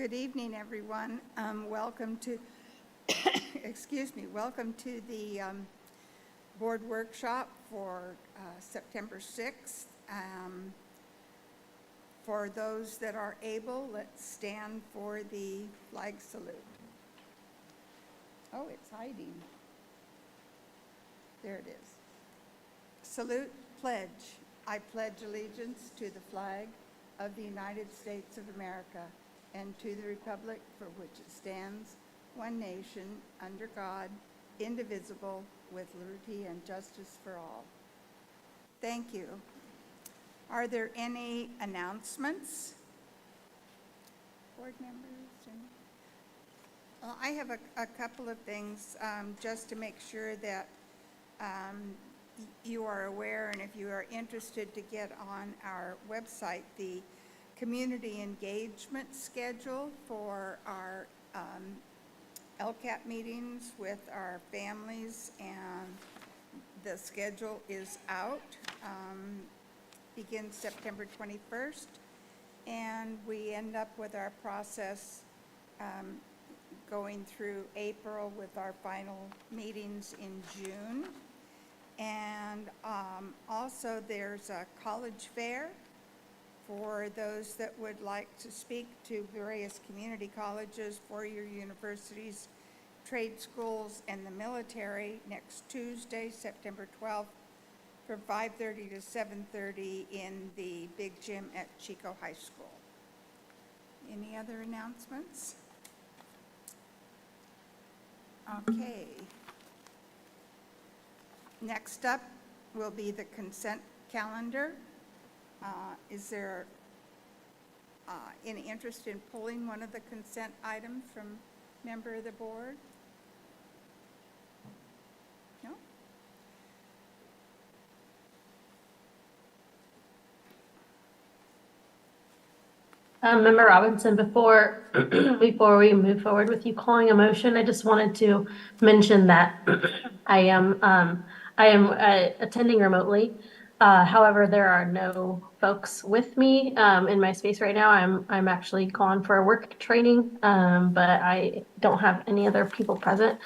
Good evening, everyone. Welcome to, welcome to the board workshop for September 6th. For those that are able, let's stand for the flag salute. Oh, it's hiding. There it is. Salute, pledge. I pledge allegiance to the flag of the United States of America and to the republic for which it stands, one nation, under God, indivisible, with liberty and justice for all. Thank you. Are there any announcements? Board members? Well, I have a couple of things just to make sure that you are aware, and if you are interested, to get on our website the community engagement schedule for our LCAP meetings with our families, and the schedule is out. Begins September 21st, and we end up with our process going through April with our final meetings in June. And also there's a college fair for those that would like to speak to various community colleges, four-year universities, trade schools, and the military next Tuesday, September 12th, from 5:30 to 7:30 in the big gym at Chico High School. Any other announcements? Okay. Next up will be the consent calendar. Is there any interest in pulling one of the consent items from member of the board? No? Member Robinson, before we move forward with you calling a motion, I just wanted to mention that I am attending remotely. However, there are no folks with me in my space right now. I'm actually gone for a work training, but I don't have any other people present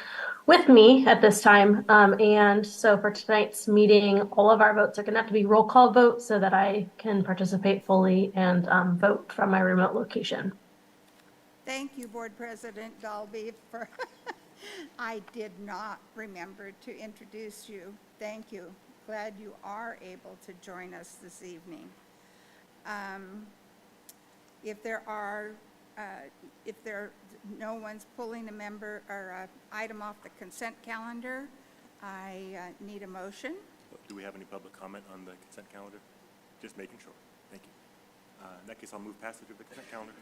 with me at this time. And so for tonight's meeting, all of our votes are going to have to be roll call votes so that I can participate fully and vote from my remote location. Thank you, Board President Dalby, for I did not remember to introduce you. Thank you. Glad you are able to join us this evening. If no one's pulling a member or an item off the consent calendar, I need a motion. Do we have any public comment on the consent calendar? Just making sure. Thank you. In that case, I'll move passage of the consent calendar.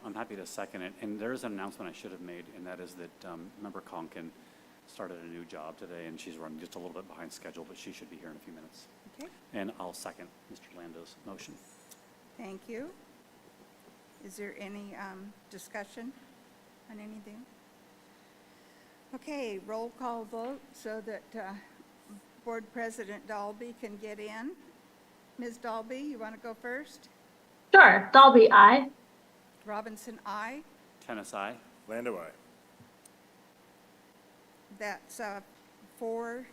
I'm happy to second it. And there is an announcement I should have made, and that is that Member Conkin started a new job today, and she's running just a little bit behind schedule, but she should be here in a few minutes. Okay. And I'll second Mr. Lando's motion. Thank you. Is there any discussion on anything? Okay, roll call vote so that Board President Dalby can get in. Ms. Dalby, you want to go first? Sure. Dalby, aye. Robinson, aye. Tennis, aye. Lando, aye. That's 4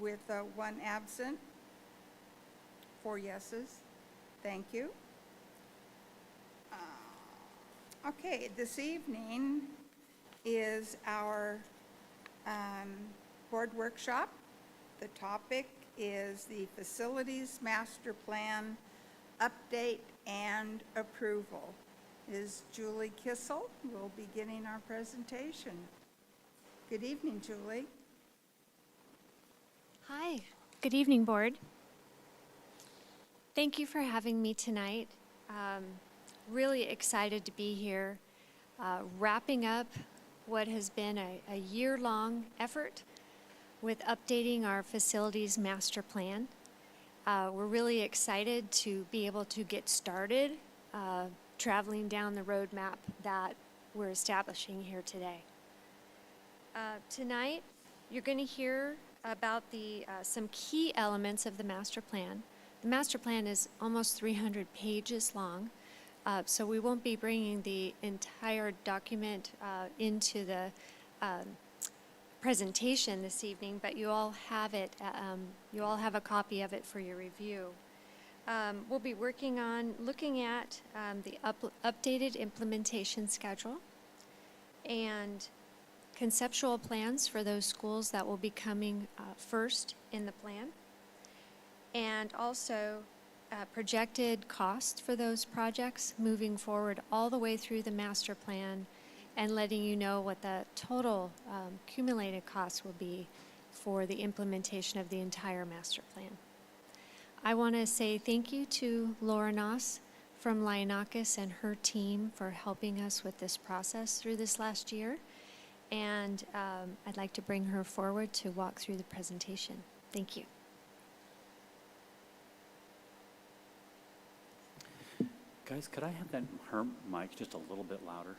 with 1 absent. 4 yeses. Thank you. Okay, this evening is our board workshop. The topic is the Facilities Master Plan Update and Approval. Is Julie Kissel will be beginning our presentation. Good evening, Julie. Hi, good evening, board. Thank you for having me tonight. Really excited to be here, wrapping up what has been a year-long effort with updating our facilities master plan. We're really excited to be able to get started traveling down the roadmap that we're establishing here today. Tonight, you're going to hear about some key elements of the master plan. The master plan is almost 300 pages long, So we won't be bringing the entire document into the presentation this evening, but you all have it, you all have a copy of it for your review. We'll be working on looking at the updated implementation schedule and conceptual plans for those schools that will be coming first in the plan, and also projected costs for those projects moving forward all the way through the master plan, and letting you know what the total accumulated costs will be for the implementation of the entire master plan. I want to say thank you to Laura Noss from Lionakis and her team for helping us with this process through this last year. And I'd like to bring her forward to walk through the presentation. Thank you. Guys, could I have her mic just a little bit louder?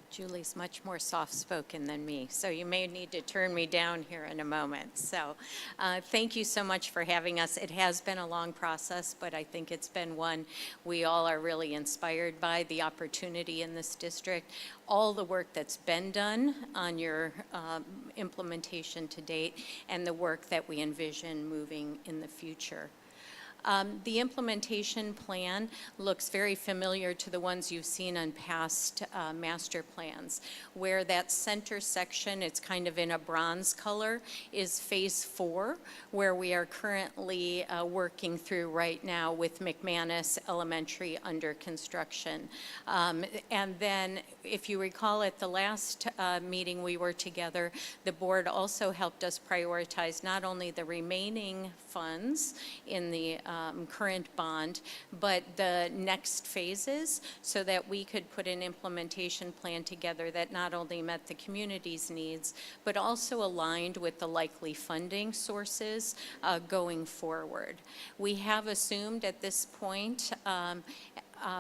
Julie's much more soft-spoken than me, so you may need to turn me down here in a moment. So thank you so much for having us. It has been a long process, but I think it's been one we all are really inspired by, the opportunity in this district, all the work that's been done on your implementation to date, and the work that we envision moving in the future. The implementation plan looks very familiar to the ones you've seen on past master plans, where that center section, it's kind of in a bronze color, is phase 4, where we are currently working through right now with McManus Elementary under construction. And then, if you recall, at the last meeting we were together, the board also helped us prioritize not only the remaining funds in the current bond, but the next phases, so that we could put an implementation plan together that not only met the community's needs, but also aligned with the likely funding sources going forward. We have assumed at this point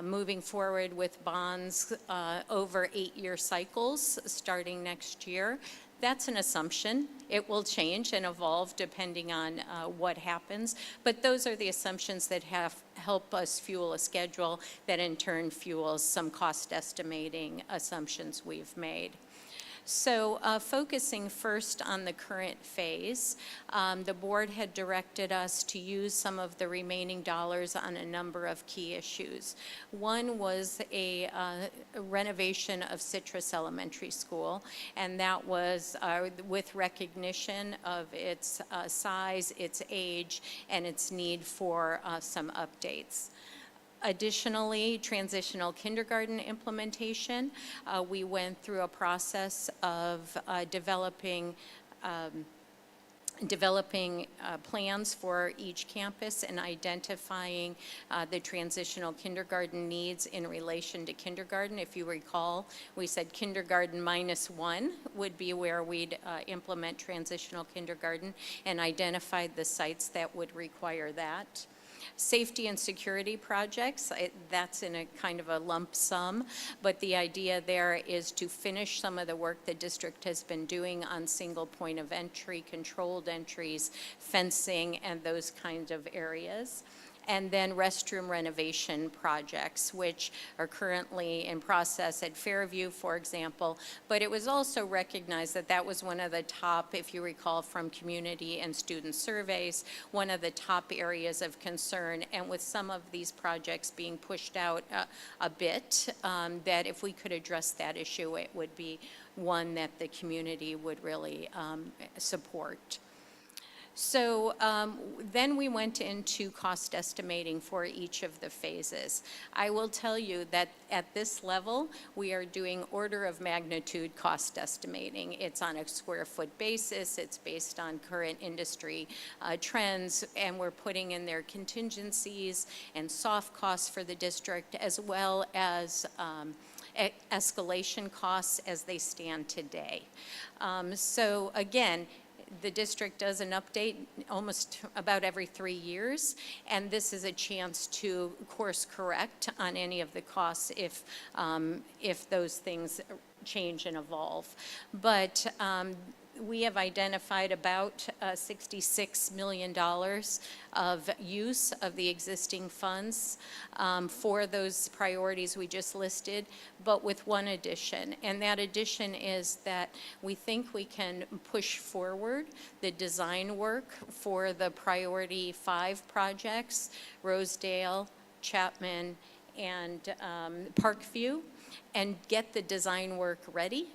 moving forward with bonds over 8-year cycles starting next year. That's an assumption. It will change and evolve depending on what happens, but those are the assumptions that help us fuel a schedule that in turn fuels some cost estimating assumptions we've made. So focusing first on the current phase, the board had directed us to use some of the remaining dollars on a number of key issues. One was a renovation of Citrus Elementary School, and that was with recognition of its size, its age, and its need for some updates. Additionally, transitional kindergarten implementation. We went through a process of developing plans for each campus and identifying the transitional kindergarten needs in relation to kindergarten. If you recall, we said kindergarten -1 would be where we'd implement transitional kindergarten, and identified the sites that would require that. Safety and security projects, that's in a kind of a lump sum, but the idea there is to finish some of the work the district has been doing on single point of entry, controlled entries, fencing, and those kinds of areas. And then restroom renovation projects, which are currently in process at Fairview, for example. But it was also recognized that that was one of the top, if you recall from community and student surveys, one of the top areas of concern. And with some of these projects being pushed out a bit, that if we could address that issue, it would be one that the community would really support. So then we went into cost estimating for each of the phases. I will tell you that at this level, we are doing order of magnitude cost estimating. It's on a square foot basis, it's based on current industry trends, and we're putting in there contingencies and soft costs for the district, as well as escalation costs as they stand today. So again, the district does an update almost about every 3 years, and this is a chance to course correct on any of the costs if those things change and evolve. But We have identified about $66 million of use of the existing funds for those priorities we just listed, but with one addition. And that addition is that we think we can push forward the design work for the priority 5 projects, Rosedale, Chapman, and Parkview, and get the design work ready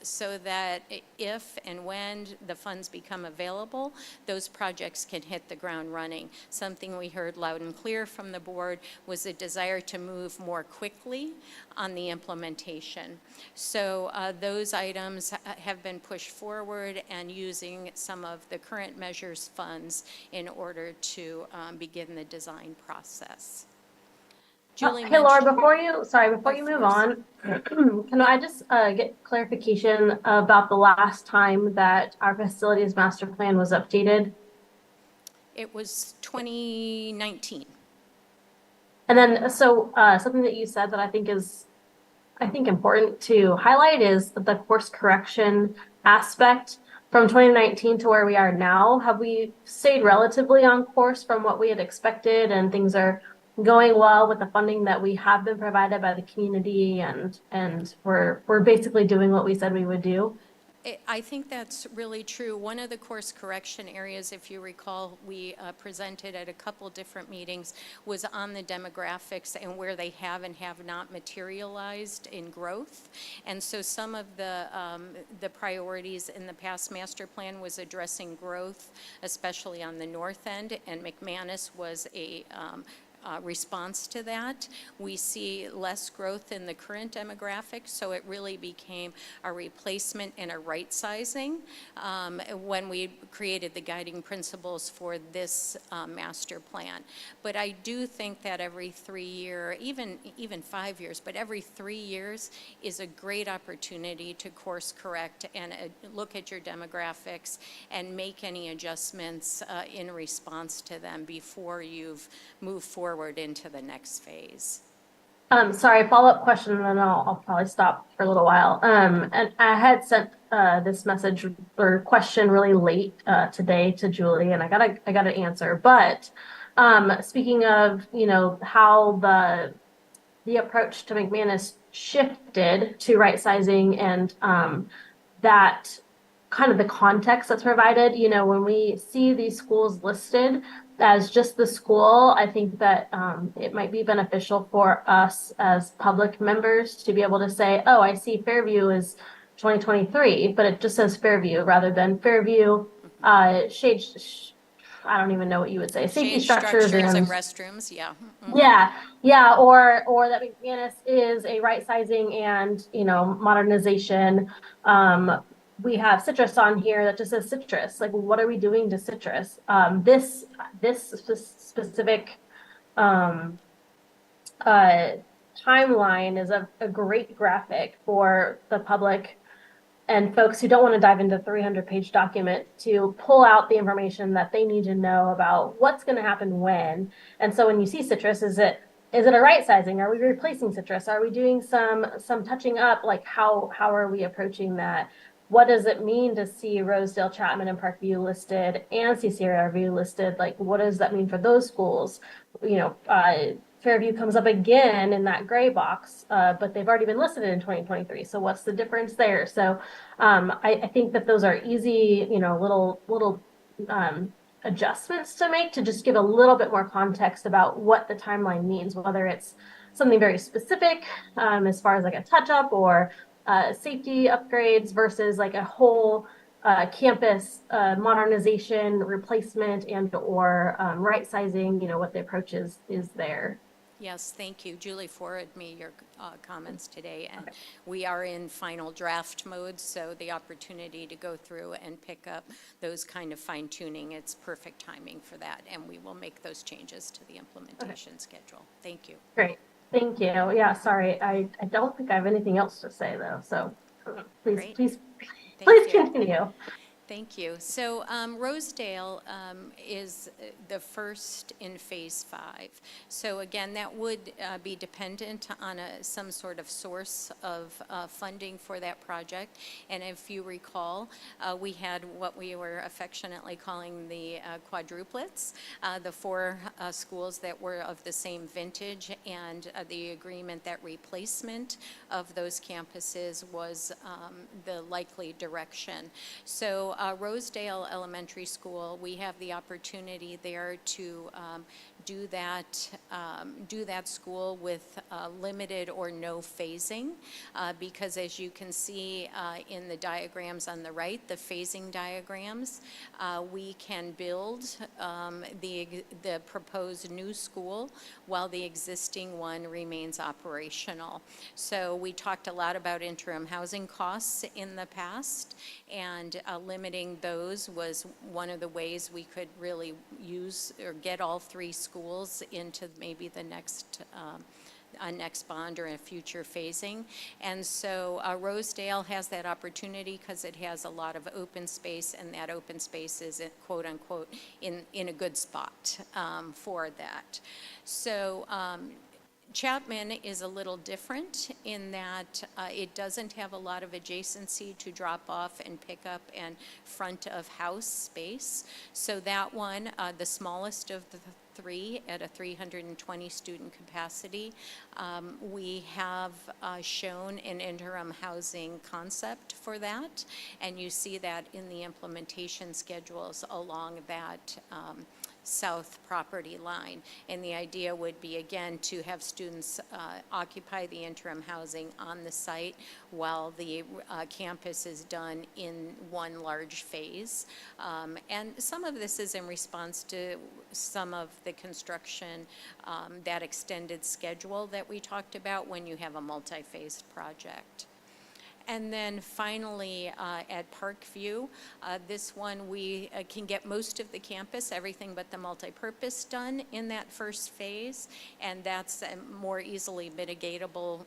so that if and when the funds become available, those projects can hit the ground running. Something we heard loud and clear from the board was a desire to move more quickly on the implementation. So those items have been pushed forward and using some of the current measures funds in order to begin the design process. Julie Hey, Laura, mentioned- before you Of move course. on, can I just get clarification about the last time that our facilities master plan was updated? It was 2019. And then, so something that you said that I think important to highlight is the course correction aspect from 2019 to where we are now. Have we stayed relatively on course from what we had expected, and things are going well with the funding that we have been provided by the community, and we're basically doing what we said we would do? I think that's really true. One of the course correction areas, if you recall, we presented at a couple different meetings, was on the demographics and where they have and have not materialized in growth. And so some of the priorities in the past master plan was addressing growth, especially on the north end, and McManus was a response to that. We see less growth in the current demographics, so it really became a replacement and a right sizing when we created the guiding principles for this master plan. But I do think that every 3 year, even 5 years, but every 3 years is a great opportunity to course correct and look at your demographics and make any adjustments in response to them before you've moved forward into the next phase. Sorry, follow-up question, and then I'll probably stop for a little while. And I had sent this message or question really late today to Julie, and I got an answer. But speaking of, how the approach to McManus shifted to right sizing, and that kind of the context that's provided, when we see these schools listed as just the school, I think that it might be beneficial for us as public members to be able to say, oh, I see Fairview is 2023, but it just says Fairview rather than Fairview, I don't even know what you would say, safety Shade structures and restrooms, yeah. Mhm. Yeah, or that McManus is a right sizing and, modernization. We have citrus on here that just says citrus. Like, what are we doing to citrus? This specific timeline is a great graphic for the public and folks who don't want to dive into a 300-page document to pull out the information that they need to know about what's going to happen when. And so when you see citrus, is it a right sizing? Are we replacing citrus? Are we doing some touching up? Like, how are we approaching that? What does it mean to see Rosedale, Chapman, and Parkview listed and CCRV listed? Like, what does that mean for those schools? Fairview comes up again in that gray box, but they've already been listed in 2023. So what's the difference there? So I think that those are easy, little adjustments to make to just give a little bit more context about what the timeline means, whether it's something very specific as far as like a touch up or safety upgrades versus like a whole campus modernization, replacement, and or right sizing, what the approach is there. Yes, thank you. Julie forwarded me your comments today, and we are in final draft mode, so the opportunity to go through and pick up those kind of fine tuning, it's perfect timing for that, and we will make those changes to the implementation schedule. Thank you. Great. Thank you. Yeah, sorry. I don't think I have anything else to say though. So please Great. please Thank you. continue. Thank you. So Rosedale is the first in Phase 5. So again, that would be dependent on some sort of source of funding for that project. And if you recall, we had what we were affectionately calling the quadruplets, the four schools that were of the same vintage, and the agreement that replacement of those campuses was the likely direction. So Rosedale Elementary School, we have the opportunity there to do that school with limited or no phasing, because as you can see in the diagrams on the right, the phasing diagrams, we can build the proposed new school while the existing one remains operational. So we talked a lot about interim housing costs in the past, and limiting those was one of the ways we could really use or get all three schools into maybe the next bond or a future phasing. And so Rosedale has that opportunity because it has a lot of open space, and that open space is quote unquote in a good spot for that. So Chapman is a little different in that it doesn't have a lot of adjacency to drop off and pick up and front of house space. So that one, the smallest of the three at a 320 student capacity, we have shown an interim housing concept for that, and you see that in the implementation schedules along that south property line. And the idea would be, again, to have students occupy the interim housing on the site while the campus is done in one large phase. And some of this is in response to some of the construction, that extended schedule that we talked about when you have a multi-phased project. And then finally, at Parkview, this one we can get most of the campus, everything but the multipurpose done in that first phase, and that's a more easily mitigatable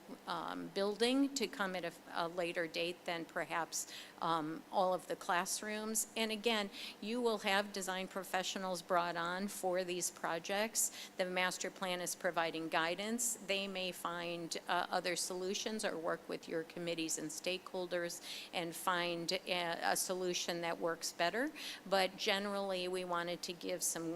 building to come at a later date than perhaps all of the classrooms. And again, you will have design professionals brought on for these projects. The master plan is providing guidance. They may find other solutions or work with your committees and stakeholders and find a solution that works better. But generally, we wanted to give some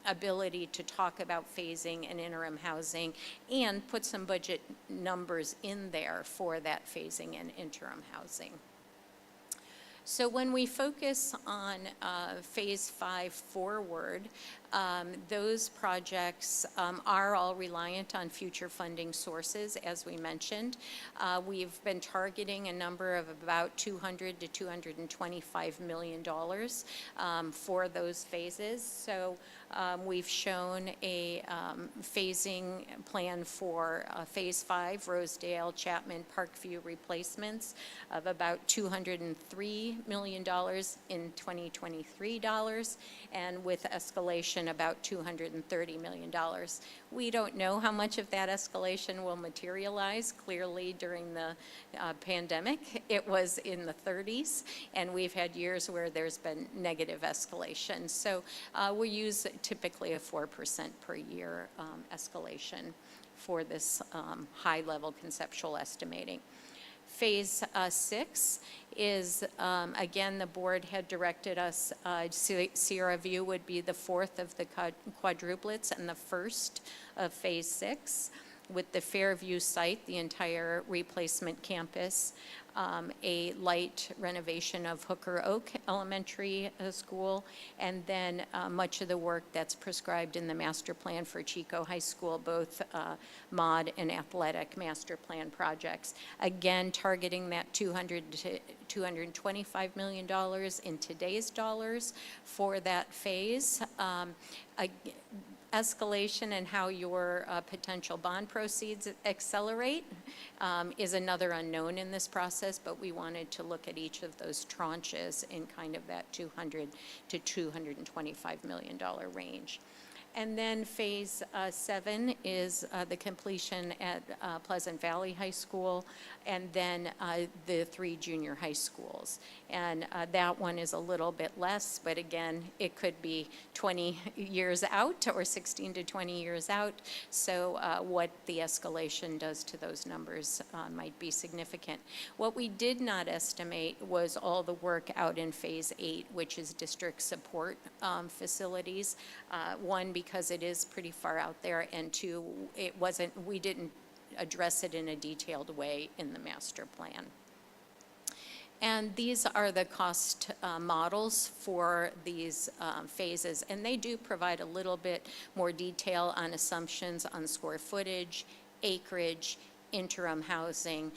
ability to talk about phasing and interim housing and put some budget numbers in there for that phasing and interim housing. So when we focus on Phase 5 forward, those projects are all reliant on future funding sources, as we mentioned. We've been targeting a number of about $200 to $225 million for those phases. So we've shown a phasing plan for Phase 5, Rosedale, Chapman, Parkview replacements of about $203 million in 2023 dollars, and with escalation about $230 million. We don't know how much of that escalation will materialize. Clearly, during the pandemic, it was in the 30s, and we've had years where there's been negative escalation. So we use typically a 4% per year escalation for this high-level conceptual estimating. Phase 6 is, again, the board had directed us, Sierra View would be the fourth of the quadruplets and the first of Phase 6, with the Fairview site, the entire replacement campus, a light renovation of Hooker Oak Elementary School, and then much of the work that's prescribed in the master plan for Chico High School, both mod and athletic master plan projects. Again, targeting that $200 to $225 million in today's dollars for that phase. Escalation and how your potential bond proceeds accelerate is another unknown in this process, but we wanted to look at each of those tranches in kind of that $200 to $225 million range. And then Phase 7 is the completion at Pleasant Valley High School, and then the 3 junior high schools. And that one is a little bit less, but again, it could be 20 years out or 16 to 20 years out. So what the escalation does to those numbers might be significant. What we did not estimate was all the work out in Phase 8, which is district support facilities. One, because it is pretty far out there, and 2, we didn't address it in a detailed way in the master plan. And these are the cost models for these phases, and they do provide a little bit more detail on assumptions on square footage, acreage, interim housing,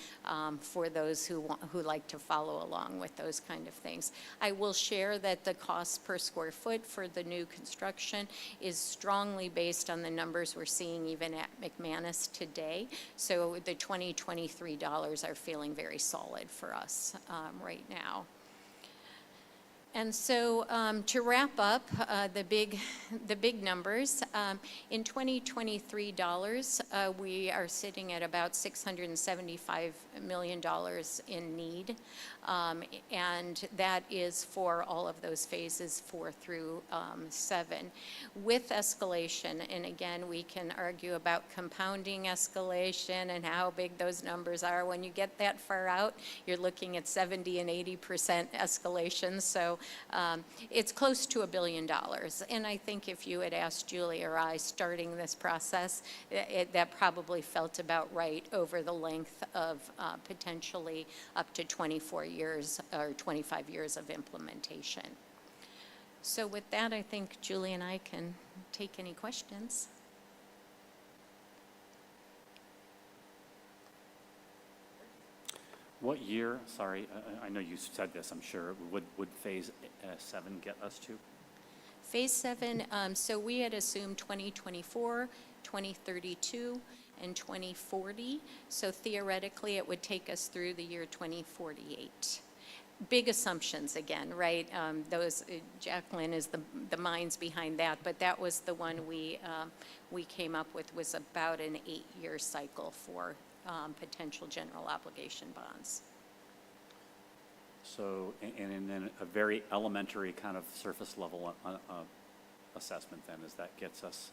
for those who like to follow along with those kind of things. I will share that the cost per square foot for the new construction is strongly based on the numbers we're seeing even at McManus today. So the 2023 dollars are feeling very solid for us right now. And so to wrap up the big numbers, in 2023 dollars, we are sitting at about $675 million in need. And that is for all of those phases 4 through 7. With escalation, and again, we can argue about compounding escalation and how big those numbers are. When you get that far out, you're looking at 70 and 80% escalation. So it's close to $1 billion. And I think if you had asked Julie or I starting this process, that probably felt about right over the length of potentially up to 24 years or 25 years of implementation. So with that, I think Julie and I can take any questions. What year, sorry, I know you said this, I'm sure, would Phase 7 get us to? Phase 7, so we had assumed 2024, 2032, and 2040. So theoretically, it would take us through the year 2048. Big assumptions again, right? Jacqueline is the minds behind that, but that was the one we came up with, was about an 8-year cycle for potential general obligation bonds. So, and then a very elementary kind of surface level assessment then, is that gets us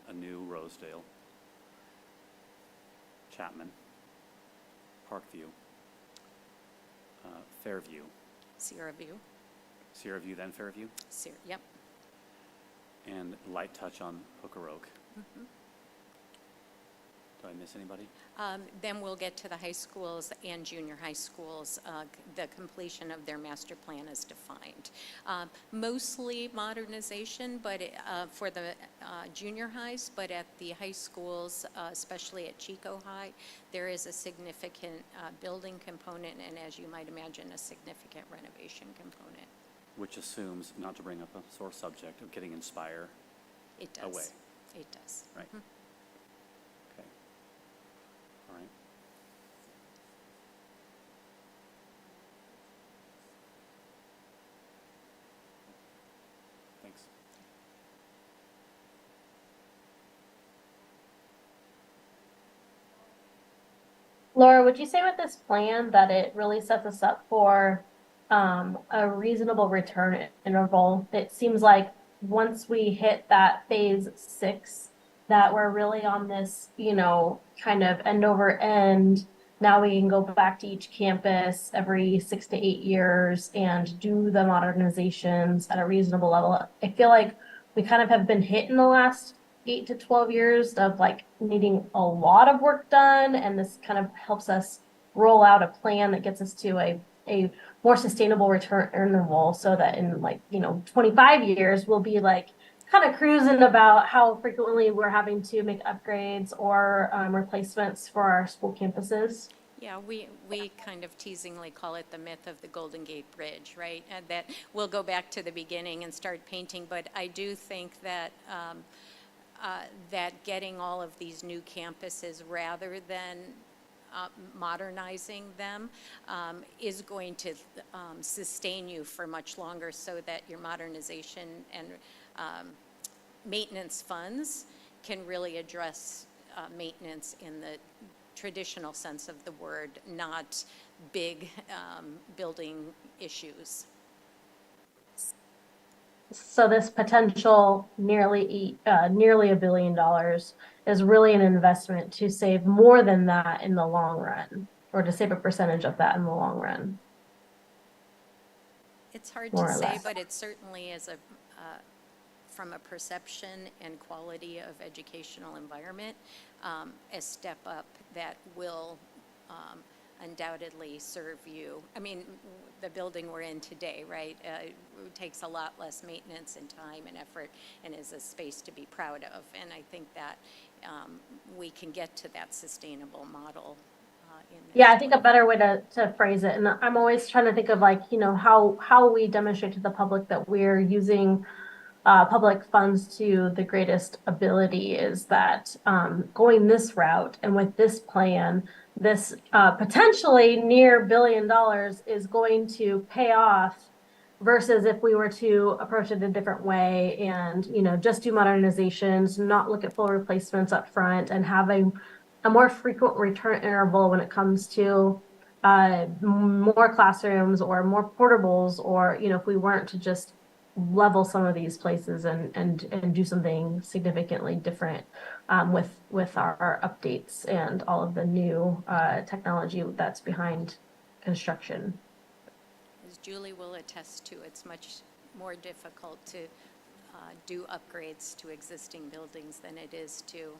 a new Rosedale, Chapman, Parkview, Fairview. Sierra View. Sierra View, then Fairview? Yep. And light touch on Hooker Oak. Mm-hmm. Do I miss anybody? Then we'll get to the high schools and junior high schools. The completion of their master plan is defined. Mostly modernization, but for the junior highs, but at the high schools, especially at Chico High, there is a significant building component, and as you might imagine, a significant renovation component. Which assumes, not to bring up a sore subject, of getting Inspire It does. away. It does. Right. Mhm. Okay. All right. Thanks. Laura, would you say with this plan that it really sets us up for a reasonable return interval? It seems like once we hit that phase 6, that we're really on this, kind of end over end. Now we can go back to each campus every 6 to 8 years and do the modernizations at a reasonable level. I feel like we kind of have been hit in the last 8 to 12 years of like needing a lot of work done, and this kind of helps us roll out a plan that gets us to a more sustainable return interval, so that in 25 years we'll be like kind of cruising about how frequently we're having to make upgrades or replacements for our school campuses. Yeah, we kind of teasingly call it the myth of the Golden Gate Bridge, right? And that we'll go back to the beginning and start painting, but I do think that that getting all of these new campuses rather than modernizing them is going to sustain you for much longer, so that your modernization and maintenance funds can really address maintenance in the traditional sense of the word, not big building issues. So this potential nearly $1 billion is really an investment to save more than that in the long run, or to save a percentage of that in the long run, It's hard more to or say, less. but it certainly is from a perception and quality of educational environment, a step up that will undoubtedly serve you. I mean, the building we're in today, right, it takes a lot less maintenance and time and effort and is a space to be proud of. And I think that we can get to that sustainable model in this. Yeah, I think a better way to phrase it, and I'm always trying to think of like, how we demonstrate to the public that we're using public funds to the greatest ability is that going this route and with this plan, this potentially near $1 billion is going to pay off versus if we were to approach it a different way and, just do modernizations, not look at full replacements up front and have a more frequent return interval when it comes to more classrooms or more portables, or, if we weren't to just level some of these places and do something significantly different with our updates and all of the new technology that's behind construction. As Julie will attest to, it's much more difficult to do upgrades to existing buildings than it is to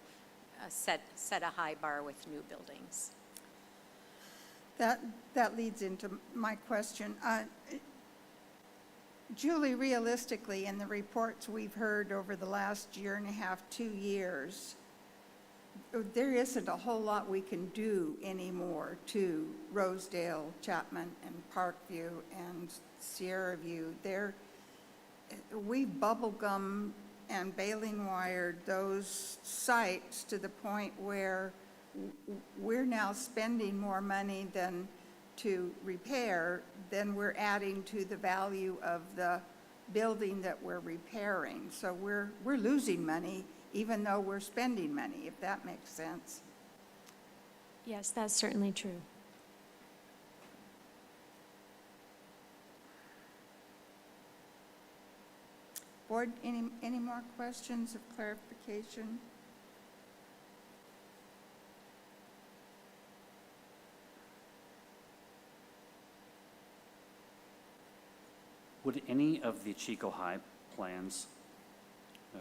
set a high bar with new buildings. That leads into my question. Julie, realistically, in the reports we've heard over the last year and a half, 2 years, there isn't a whole lot we can do anymore to Rosedale, Chapman, and Parkview, and Sierra View. We've bubblegum and baling wired those sites to the point where we're now spending more money than to repair than we're adding to the value of the building that we're repairing. So we're losing money even though we're spending money, if that makes sense. Yes, that's certainly true. Board, any more questions of clarification? Would any of the Chico High plans,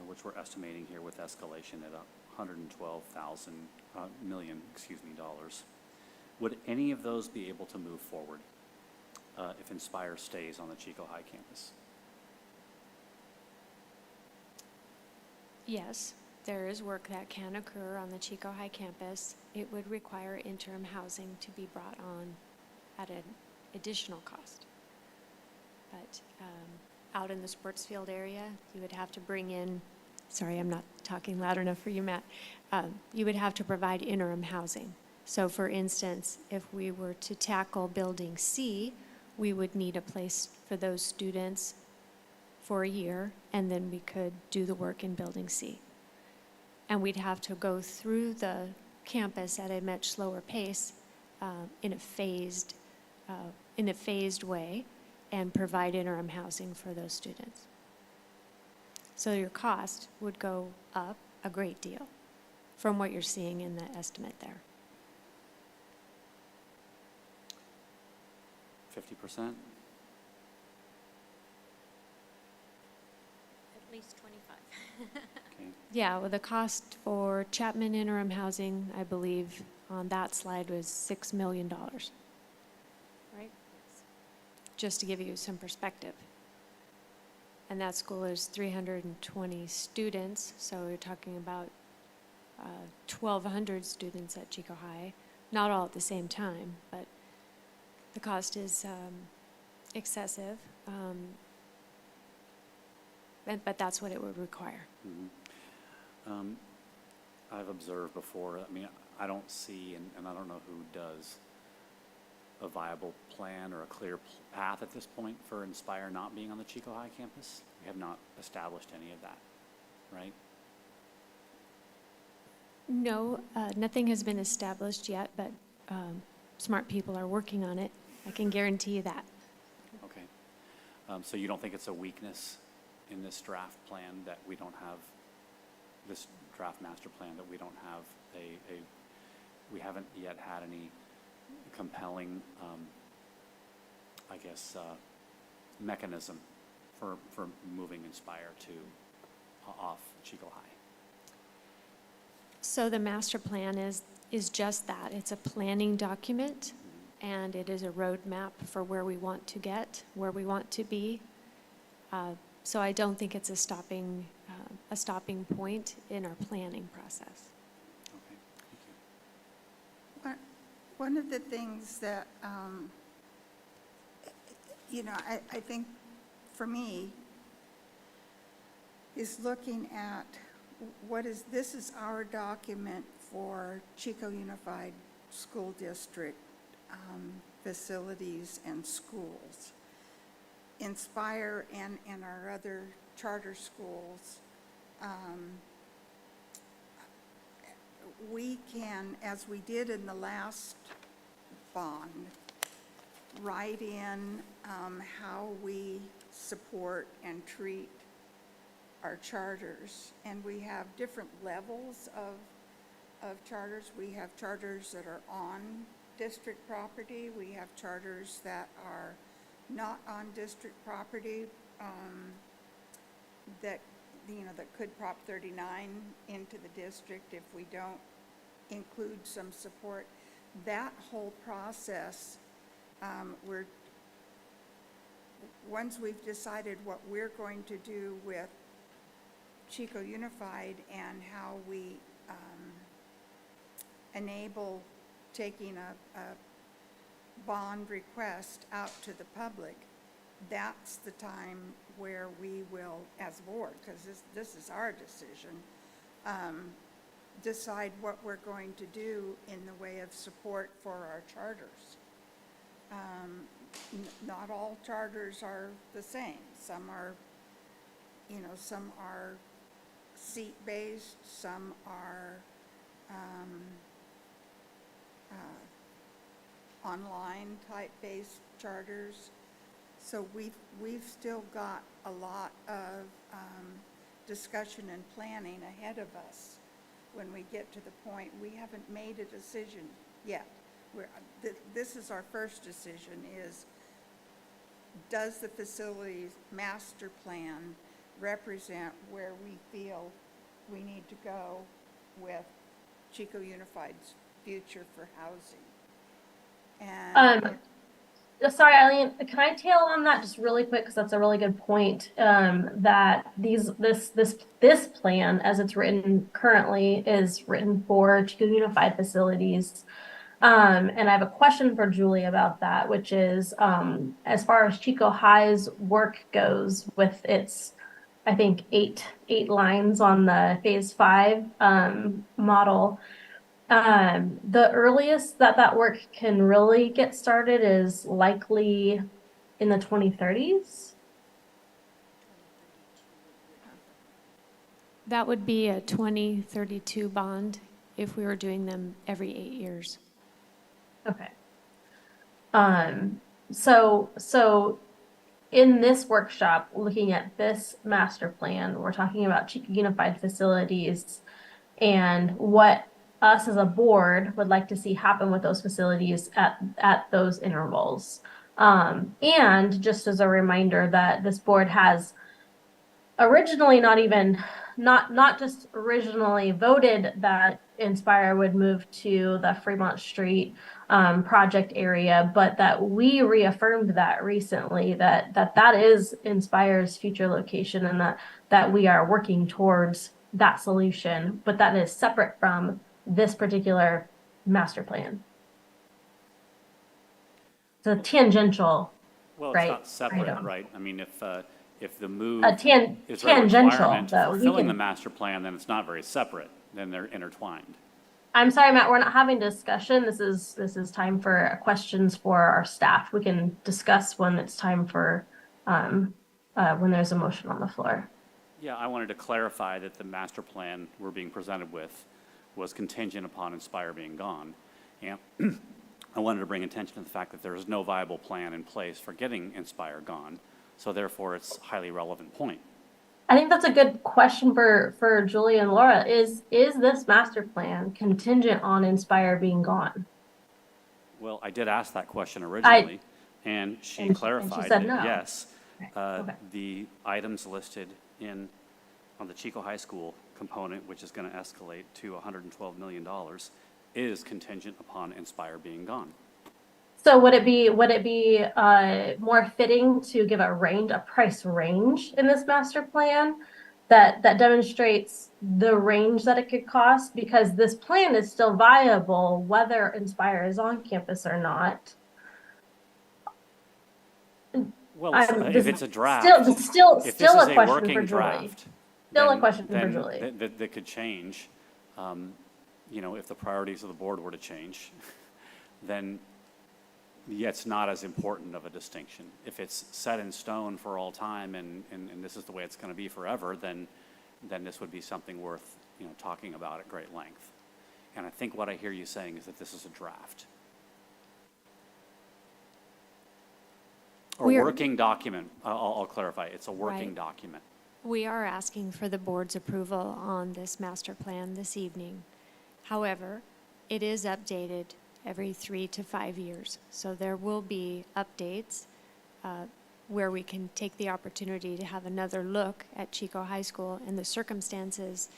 which we're estimating here with escalation at $112,000 would any of those be able to move forward if Inspire stays on the Chico High campus? Yes, there is work that can occur on the Chico High campus. It would require interim housing to be brought on at an additional cost. But out in the sports field area, you would have to bring in, sorry, I'm not talking loud enough for you, Matt. You would have to provide interim housing. So for instance, if we were to tackle Building C, we would need a place for those students for a year, and then we could do the work in Building C. And we'd have to go through the campus at a much slower pace in a phased way, and provide interim housing for those students. So your cost would go up a great deal from what you're seeing in the estimate there. 50%? At least 25. Okay. Yeah, well, the cost for Chapman interim housing, I believe, on that slide was $6 million. Right? Just to give you some perspective. And that school is 320 students, so we're talking about 1,200 students at Chico High. Not all at the same time, but the cost is excessive. But that's what it would require. Mm-hmm. I've observed before, I mean, I don't see, and I don't know who does, a viable plan or a clear path at this point for Inspire not being on the Chico High campus. We have not established any of that. right? No, nothing has been established yet, but smart people are working on it. I can guarantee you that. Okay. So you don't think it's a weakness in this draft plan that we don't have, this draft master plan, that we don't have we haven't yet had any compelling, I guess, mechanism for moving Inspire to off Chico High? So the master plan is just that. It's a planning document, and it is a roadmap for where we want to get, where we want to be. So I don't think it's a stopping point in our planning process. Okay, thank you. One of the things that, I think for me is looking at this is our document for Chico Unified School District facilities and schools. Inspire and our other charter schools, we can, as we did in the last bond, write in how we support and treat our charters. And we have different levels of charters. We have charters that are on district property. We have charters that are not on district property, that could Prop 39 into the district if we don't include some support. That whole process, once we've decided what we're going to do with Chico Unified and how we enable taking a bond request out to the public, that's the time where we will, as board, because this is our decision, decide what we're going to do in the way of support for our charters. Not all charters are the same. Some are seat-based, some are online type-based charters. So we've still got a lot of discussion and planning ahead of us when we get to the point. We haven't made a decision yet. This is our first decision, is does the facilities master plan represent where we feel we need to go with Chico Unified's future for housing? And Sorry, Eileen, can I tail on that just really quick, because that's a really good point, that this plan, as it's written currently, is written for Chico Unified facilities. And I have a question for Julie about that, which is, as far as Chico High's work goes with its, I think, eight lines on the phase 5 model, the earliest that work can really get started is likely in the 2030s. That would be a 2032 bond if we were doing them every 8 years. Okay. So in this workshop, looking at this master plan, we're talking about Chico Unified facilities and what us as a board would like to see happen with those facilities at those intervals. And just as a reminder that this board has originally not just originally voted that Inspire would move to the Fremont Street project area, but that we reaffirmed that recently, that is Inspire's future location, and that we are working towards that solution, but that is separate from this particular master plan. It's a tangential, Well, right? it's not separate, Item. right? I mean, if the move A is a tangential, requirement though. for We fulfilling can- the master plan, then it's not very separate, then they're intertwined. I'm sorry, Matt, we're not having discussion. This is time for questions for our staff. We can discuss when it's time for, when there's a motion on the floor. Yeah, I wanted to clarify that the master plan we're being presented with was contingent upon Inspire being gone. And I wanted to bring attention to the fact that there is no viable plan in place for getting Inspire gone. So therefore, it's a highly relevant point. I think that's a good question for Julie and Laura. Is this master plan contingent on Inspire being gone? Well, I did ask that question originally, and she and she clarified said that no. yes, Right, okay. the items listed on the Chico High School component, which is going to escalate to $112 million, is contingent upon Inspire being gone. So would it be more fitting to give a price range in this master plan that demonstrates the range that it could cost? Because this plan is still viable whether Inspire is on campus or not. Well, if it's a draft, Still if this is a a question working for Julie. draft, Still a then- question for then Julie. That could change. You know, if the priorities of the board were to change, then yeah, it's not as important of a distinction. If it's set in stone for all time and this is the way it's going to be forever, then this would be something worth, you know, talking about at great length. And I think what I hear you saying is that this is a draft. Or We are- working document. I'll clarify. It's a working Right. document. We are asking for the board's approval on this master plan this evening. However, it is updated every 3 to 5 years. So there will be updates where we can take the opportunity to have another look at Chico High School and the circumstances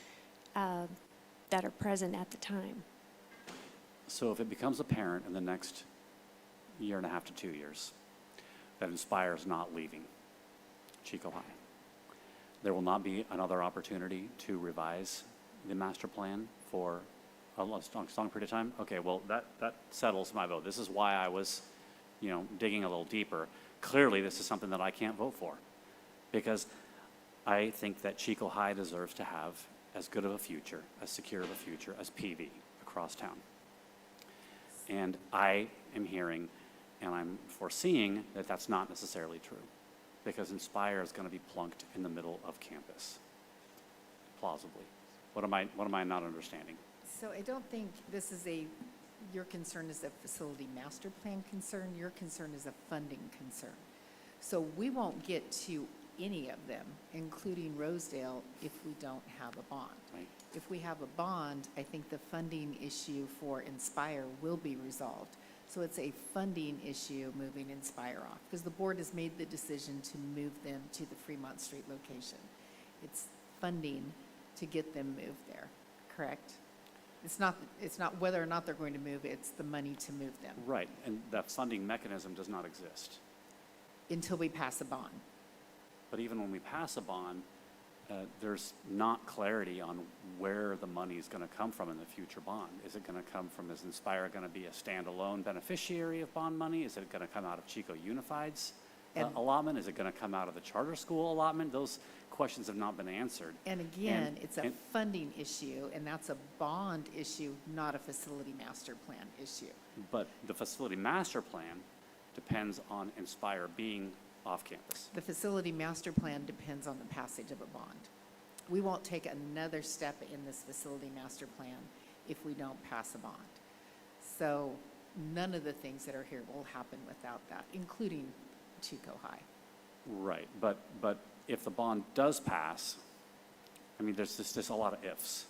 that are present at the time. So if it becomes apparent in the next year and a half to 2 years that Inspire is not leaving Chico High, there will not be another opportunity to revise the master plan for a long period of time? Okay, well, that settles my vote. This is why I was, you know, digging a little deeper. Clearly, this is something that I can't vote for because I think that Chico High deserves to have as good of a future, as secure of a future as PV across town. And I am hearing and I'm foreseeing that that's not necessarily true because Inspire is going to be plunked in the middle of campus, plausibly. What am I not understanding? So I don't think this is your concern is a facility master plan concern. Your concern is a funding concern. So we won't get to any of them, including Rosedale, if we don't have a bond. Right. If we have a bond, I think the funding issue for Inspire will be resolved. So it's a funding issue moving Inspire off because the board has made the decision to move them to the Fremont Street location. It's funding to get them moved there, correct? It's not whether or not they're going to move, it's the money to move them Right, and that funding mechanism does not exist. until we pass a bond. But even when we pass a bond, there's not clarity on where the money is going to come from in the future bond. Is it going to come from, is Inspire going to be a standalone beneficiary of bond money? Is it going to come out of Chico Unified's allotment? Is it going to come out of the charter school allotment? Those questions have not been answered. And again, it's a and- funding issue, and that's a bond issue, not a facility master plan issue. But the facility master plan depends on Inspire being off campus. The facility master plan depends on the passage of a bond. We won't take another step in this facility master plan if we don't pass a bond. So none of the things that are here will happen without that, including Chico High. Right, but if the bond does pass, I mean, there's just a lot of ifs,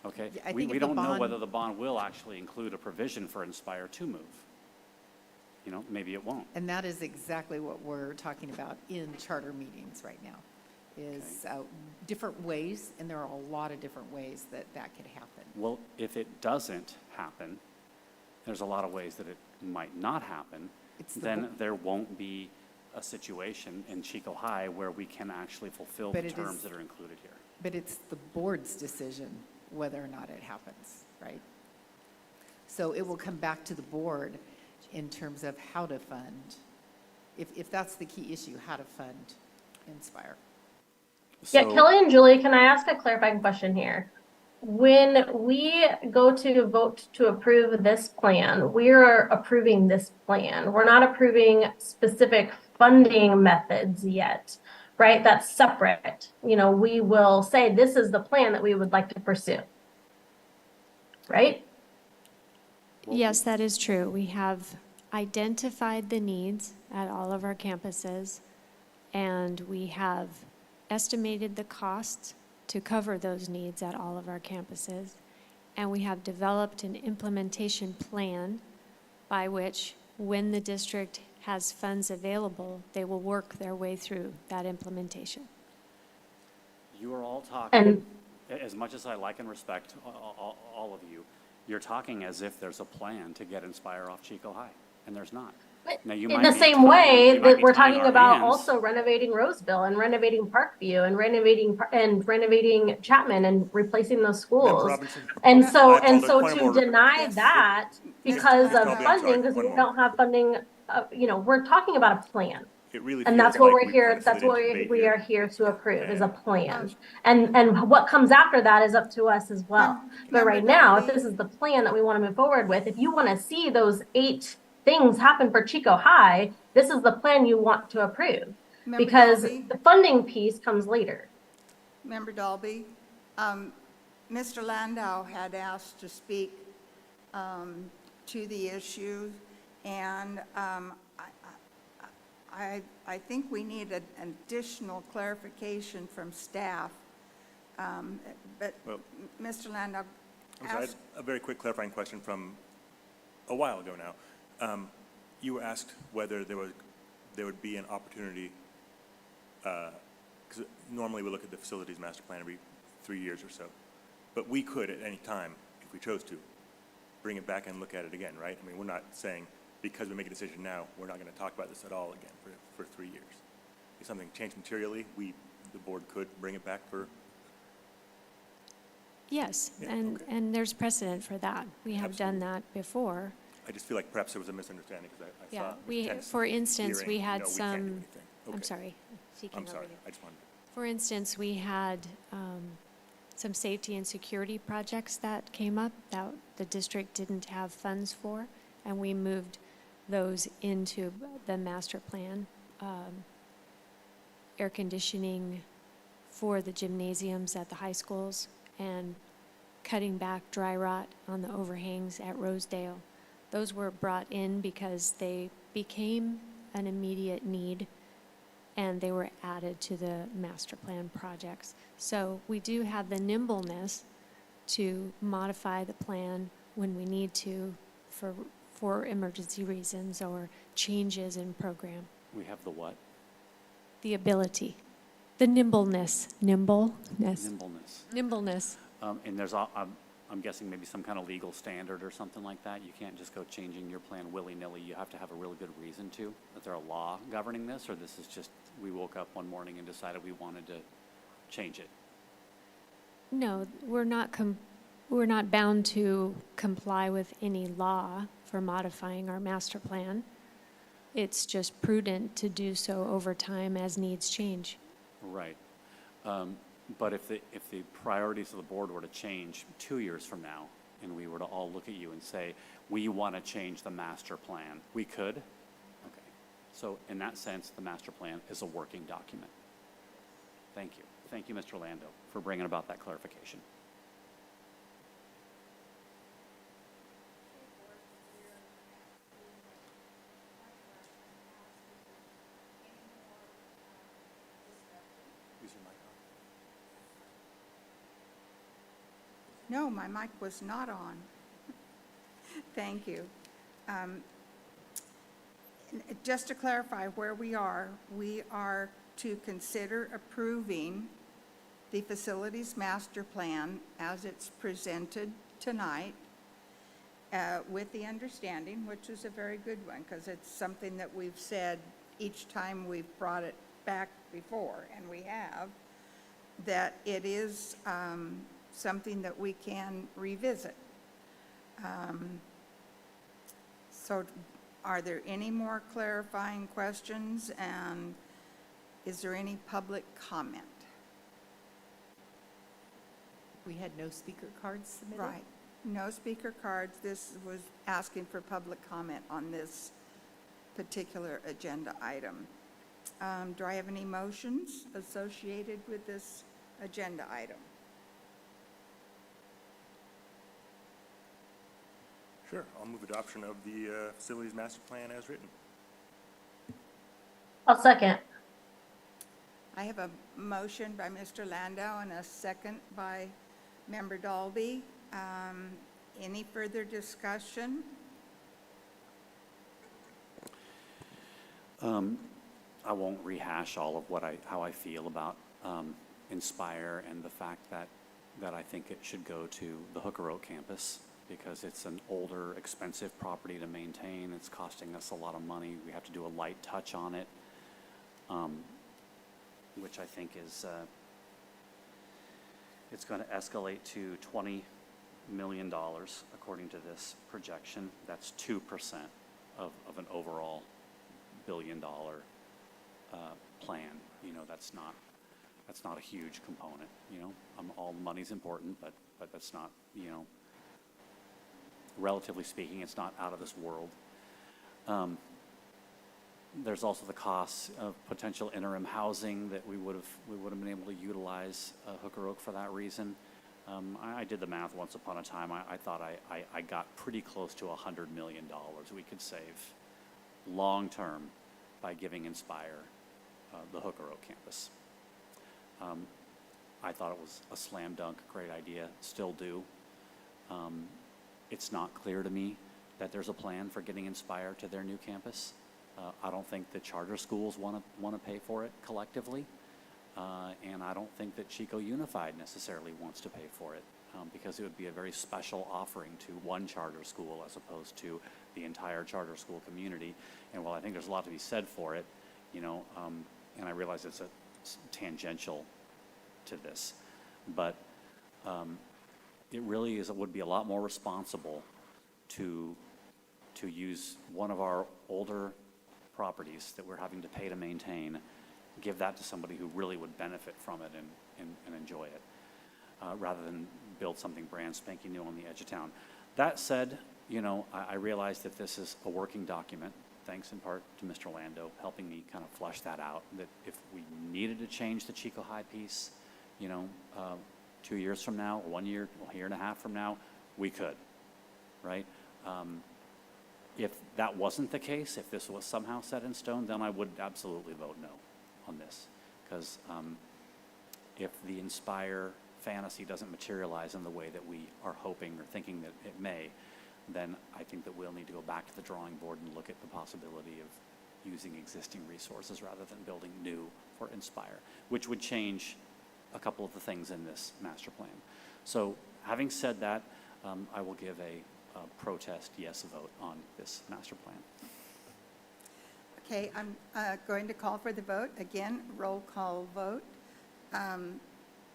okay? Yeah, I We think if the don't know bond- whether the bond will actually include a provision for Inspire to move. You know, maybe it won't. And that is exactly what we're talking about in charter meetings right now, is different ways, and there are a lot of different ways that could happen. Well, if it doesn't happen, there's a lot of ways that it might not happen. It's the Then bo- there won't be a situation in Chico High where we can actually fulfill But the it terms is- that are included here. But it's the board's decision whether or not it happens, right? So it will come back to the board in terms of how to fund, if that's the key issue, how to fund Inspire. Yeah, So- Kelly and Julie, can I ask a clarifying question here? When we go to vote to approve this plan, we're approving this plan. We're not approving specific funding methods yet. right? That's separate. You know, we will say, this is the plan that we would like to pursue. Right? Yes, that is true. We have identified the needs at all of our campuses, and we have estimated the costs to cover those needs at all of our campuses. And we have developed an implementation plan by which, when the district has funds available, they will work their way through that implementation. You are all talking, And as much as I like and respect all of you, you're talking as if there's a plan to get Inspire off Chico High, and there's not. Now, you in might the be same tying- way you might that be we're tying talking our about hands. also renovating Roseville and renovating Parkview and renovating Chapman and replacing those Member schools. Robinson? And I so, apologize. Point of to order. deny Yes. that Mr. because Ms. of Colby, I'm sorry. funding, because One we moment. don't have funding, you know, we're talking about a plan. It really And feels that's what like we're we've here, kind of that's slid what into debate we here. are here to approve, is a And- plan. And what comes after that is up to us as well. But right Member now, if Dolby? this is the plan that we want to move forward with, if you want to see those 8 things happen for Chico High, this is the plan you want to approve. Member Because Dolby? the funding piece comes later. Member Dolby, Mr. Landau had asked to speak to the issue, and I think we need an additional clarification from staff. But Well, Mr. Landau I'm sorry, I asked, had a very quick clarifying question from a while ago now. You were asked whether there would be an opportunity, because normally we look at the facilities master plan every 3 years or so, but we could at any time, if we chose to, bring it back and look at it again, right? I mean, we're not saying, because we make a decision now, we're not going to talk about this at all again for 3 years. If something changed materially, the board could bring it back for, Yes, Yeah, and, okay. and there's precedent for that. We have done that before. I just feel like perhaps there was a misunderstanding, because I Yeah, saw we, Ms. Tennyson for instance, hearing, we had "No, we can't do some, anything." I'm Okay. sorry, speaking I'm over sorry, you. I just wanted to. For instance, we had some safety and security projects that came up that the district didn't have funds for, and we moved those into the master plan. Air conditioning for the gymnasiums at the high schools and cutting back dry rot on the overhangs at Rosedale. Those were brought in because they became an immediate need and they were added to the master plan projects. So we do have the nimbleness to modify the plan when we need to for emergency reasons or changes in program. We have the what? The ability, the nimbleness. Nimbleness. Nimbleness. And there's, I'm guessing maybe some kind of legal standard or something like that. You can't just go changing your plan willy-nilly. You have to have a really good reason to. Is there a law governing this, or this is just, we woke up one morning and decided we wanted to change it? No, we're not bound to comply with any law for modifying our master plan. It's just prudent to do so over time as needs change. Right. But if the priorities of the board were to change 2 years from now, and we were to all look at you and say, we want to change the master plan, we could? Okay. So in that sense, the master plan is a working document. Thank you. Thank you, Mr. Lando, for bringing about that clarification. Use your mic on. no, my mic was not on. Thank you. Just to clarify where we are to consider approving the facilities master plan as it's presented tonight, with the understanding, which is a very good one, because it's something that we've said each time we've brought it back before, and we have, that it is something that we can revisit. So are there any more clarifying questions, and is there any public comment? We had no speaker cards submitted? Right. No speaker cards. This was asking for public comment on this particular agenda item. Do I have any motions associated with this agenda item? Sure, I'll move adoption of the facilities master plan as written. I'll second. I have a motion by Mr. Landau and a second by Member Dalby. Any further discussion? I won't rehash all of how I feel about Inspire and the fact that I think it should go to the Hooker Oak campus because it's an older, expensive property to maintain. It's costing us a lot of money. We have to do a light touch on it, which I think is, it's going to escalate to $20 million according to this projection. That's 2% of an overall billion-dollar plan. You know, that's not a huge component. You know, all money's important, but that's not, you know, relatively speaking, it's not out of this world. There's also the costs of potential interim housing that we would have been able to utilize Hooker Oak for that reason. I did the math once upon a time. I thought I got pretty close to $100 million we could save long-term by giving Inspire the Hooker Oak campus. I thought it was a slam dunk, great idea, still do. It's not clear to me that there's a plan for getting Inspire to their new campus. I don't think the charter schools want to pay for it collectively, and I don't think that Chico Unified necessarily wants to pay for it because it would be a very special offering to one charter school as opposed to the entire charter school community. And while I think there's a lot to be said for it, you know, and I realize it's tangential to this, but it really would be a lot more responsible to use one of our older properties that we're having to pay to maintain, give that to somebody who really would benefit from it and enjoy it, rather than build something brand spanking new on the edge of town. That said, you know, I realize that this is a working document, thanks in part to Mr. Lando helping me kind of flesh that out, that if we needed to change the Chico High piece, you know, 2 years from now, 1 year, a year and a half from now, we could, right? If that wasn't the case, if this was somehow set in stone, then I would absolutely vote no on this. Because if the Inspire fantasy doesn't materialize in the way that we are hoping or thinking that it may, then I think that we'll need to go back to the drawing board and look at the possibility of using existing resources rather than building new for Inspire, which would change a couple of the things in this master plan. So having said that, I will give a protest yes vote on this master plan. Okay, I'm going to call for the vote. Again, roll call vote.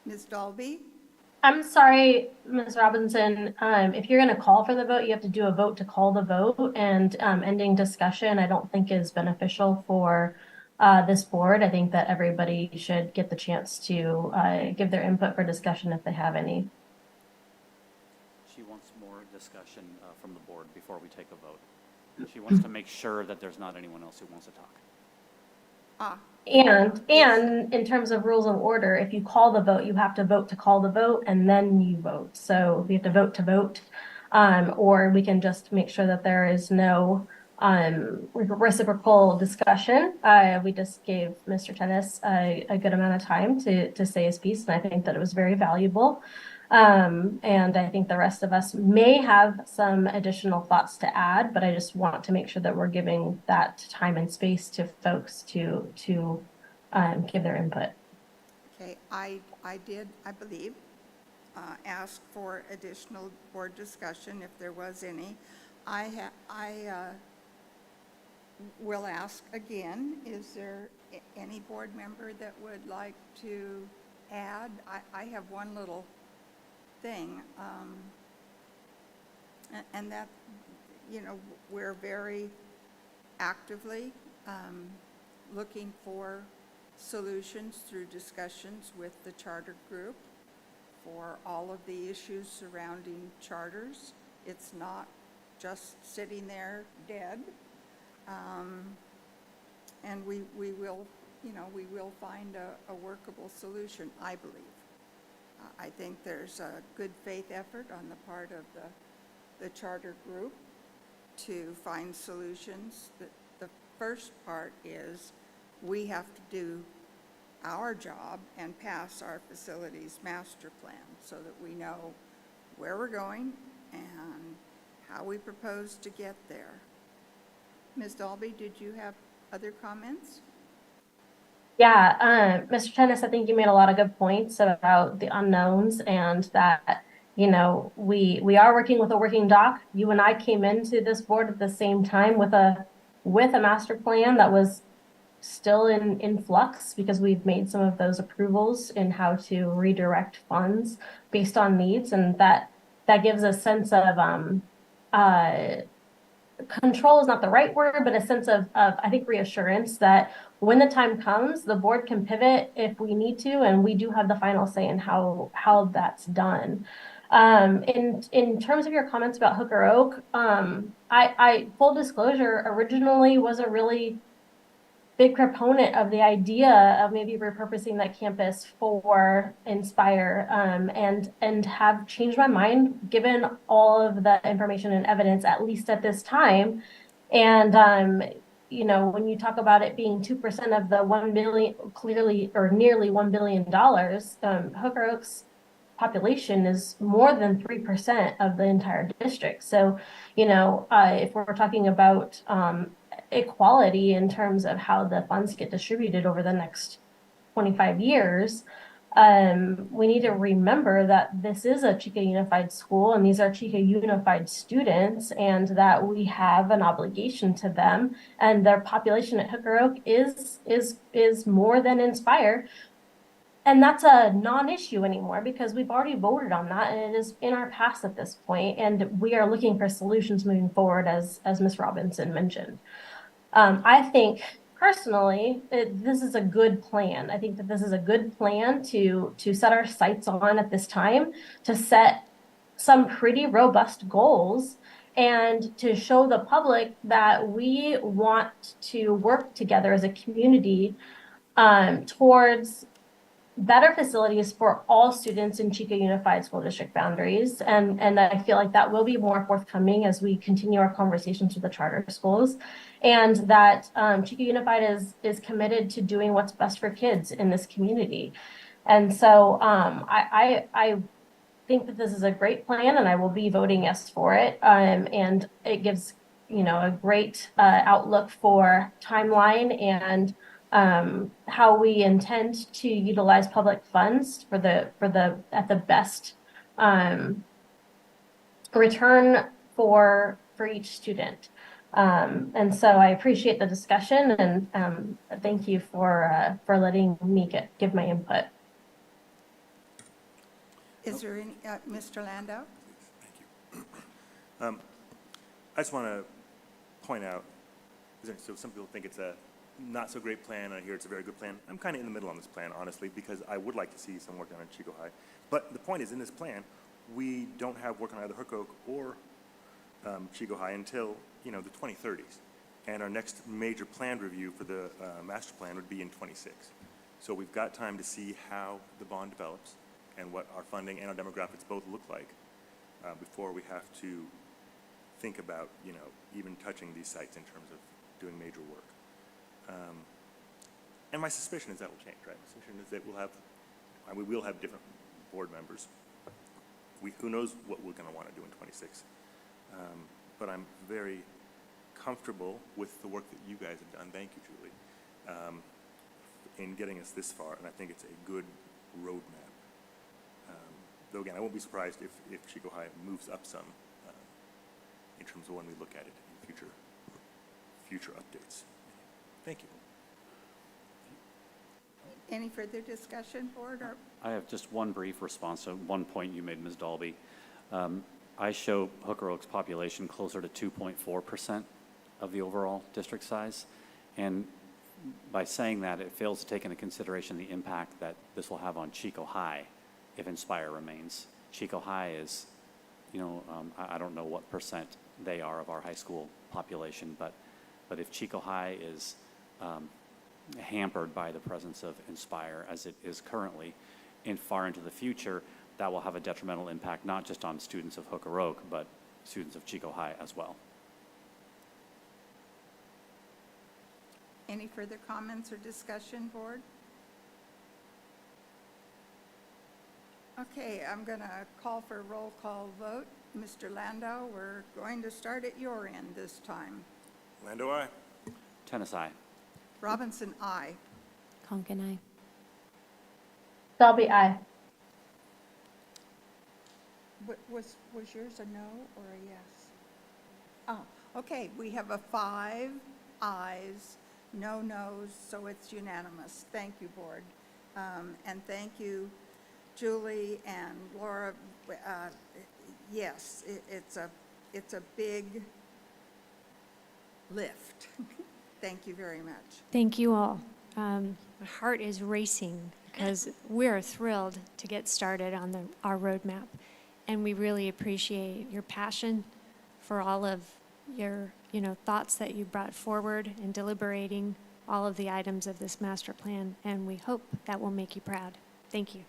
Ms. Dalby? I'm sorry, Ms. Robinson, if you're going to call for the vote, you have to do a vote to call the vote, and ending discussion I don't think is beneficial for this board. I think that everybody should get the chance to give their input for discussion if they have any. She wants more discussion from the board before we take a vote. She wants to make sure that there's not anyone else who wants to talk. And in terms of rules of order, if you call the vote, you have to vote to call the vote and then you vote. So we have to vote, or we can just make sure that there is no reciprocal discussion. We just gave Mr. Tennis a good amount of time to say his piece, and I think that it was very valuable. And I think the rest of us may have some additional thoughts to add, but I just want to make sure that we're giving that time and space to folks to give their input. Okay, I did, I believe, ask for additional board discussion if there was any. I will ask again, is there any board member that would like to add? I have one little thing, and that, you know, we're very actively looking for solutions through discussions with the charter group for all of the issues surrounding charters. It's not just sitting there dead. And we will we will find a workable solution, I believe. I think there's a good faith effort on the part of the charter group to find solutions. The first part is we have to do our job and pass our facilities master plan so that we know where we're going and how we propose to get there. Ms. Dalby, did you have other comments? Yeah, Mr. Tennis, I think you made a lot of good points about the unknowns and that, we are working with a working doc. You and I came into this board at the same time with a master plan that was still in flux because we've made some of those approvals in how to redirect funds based on needs, and that gives a sense of control is not the right word, but a sense of I think reassurance that when the time comes, the board can pivot if we need to, and we do have the final say in how that's done. In terms of your comments about Hooker Oak, I full disclosure, originally was a really big proponent of the idea of maybe repurposing that campus for Inspire, and have changed my mind given all of the information and evidence, at least at this time. And when you talk about it being 2% of the 1 billion, clearly, or nearly $1 billion, Hooker Oak's population is more than 3% of the entire district. So, if we're talking about equality in terms of how the funds get distributed over the next 25 years, we need to remember that this is a Chico Unified School and these are Chico Unified students, and that we have an obligation to them, and their population at Hooker Oak is more than Inspire. And that's a non-issue anymore because we've already voted on that and it is in our past at this point, and we are looking for solutions moving forward, as Ms. Robinson mentioned. I think personally, this is a good plan. I think that this is a good plan to set our sights on at this time, to set some pretty robust goals and to show the public that we want to work together as a community towards better facilities for all students in Chico Unified School District boundaries. And I feel like that will be more forthcoming as we continue our conversations with the charter schools, and that Chico Unified is committed to doing what's best for kids in this community. And so I think that this is a great plan, and I will be voting yes for it. And it gives, a great outlook for timeline and how we intend to utilize public funds at the best return for each student. And so I appreciate the discussion, and thank you for letting me give my input. Is there any, Mr. Landau? Thank you. I just want to point out, so some people think it's a not so great plan. I hear it's a very good plan. I'm kind of in the middle on this plan, honestly, because I would like to see some work done on Chico High. But the point is, in this plan, we don't have work on either Hooker Oak or Chico High until, the 2030s. And our next major plan review for the master plan would be in 26. So we've got time to see how the bond develops and what our funding and our demographics both look like before we have to think about, even touching these sites in terms of doing major work. And my suspicion is that will change, right? My suspicion is that we will have different board members. Who knows what we're going to want to do in 26. But I'm very comfortable with the work that you guys have done. Thank you, Julie, in getting us this far. And I think it's a good roadmap. Though again, I won't be surprised if Chico High moves up some in terms of when we look at it in future updates. Thank you. Any further discussion, board? Or I have just one brief response to one point you made, Ms. Dalby. I show Hooker Oak's population closer to 2.4% of the overall district size. And by saying that, it fails to take into consideration the impact that this will have on Chico High if Inspire remains. Chico High is, I don't know what percent they are of our high school population, but if Chico High is hampered by the presence of Inspire as it is currently. And far into the future, that will have a detrimental impact, not just on students of Hooker Oak, but students of Chico High as well. Any further comments or discussion, board? Okay, I'm going to call for a roll call vote. Mr. Landau, we're going to start at your end this time. Lando, aye. Tennis eye. Robinson, aye. Conkin, aye. Dalby, aye. Was yours a no or a yes? Oh, okay, we have a 5 ayes, no noes, so it's unanimous. Thank you, board. And thank you, Julie and Laura. Yes, it's a big lift. Thank you very much. Thank you all. My heart is racing because we're thrilled to get started on our roadmap. And we really appreciate your passion for all of your, thoughts that you brought forward in deliberating all of the items of this master plan. And we hope that will make you proud. Thank you.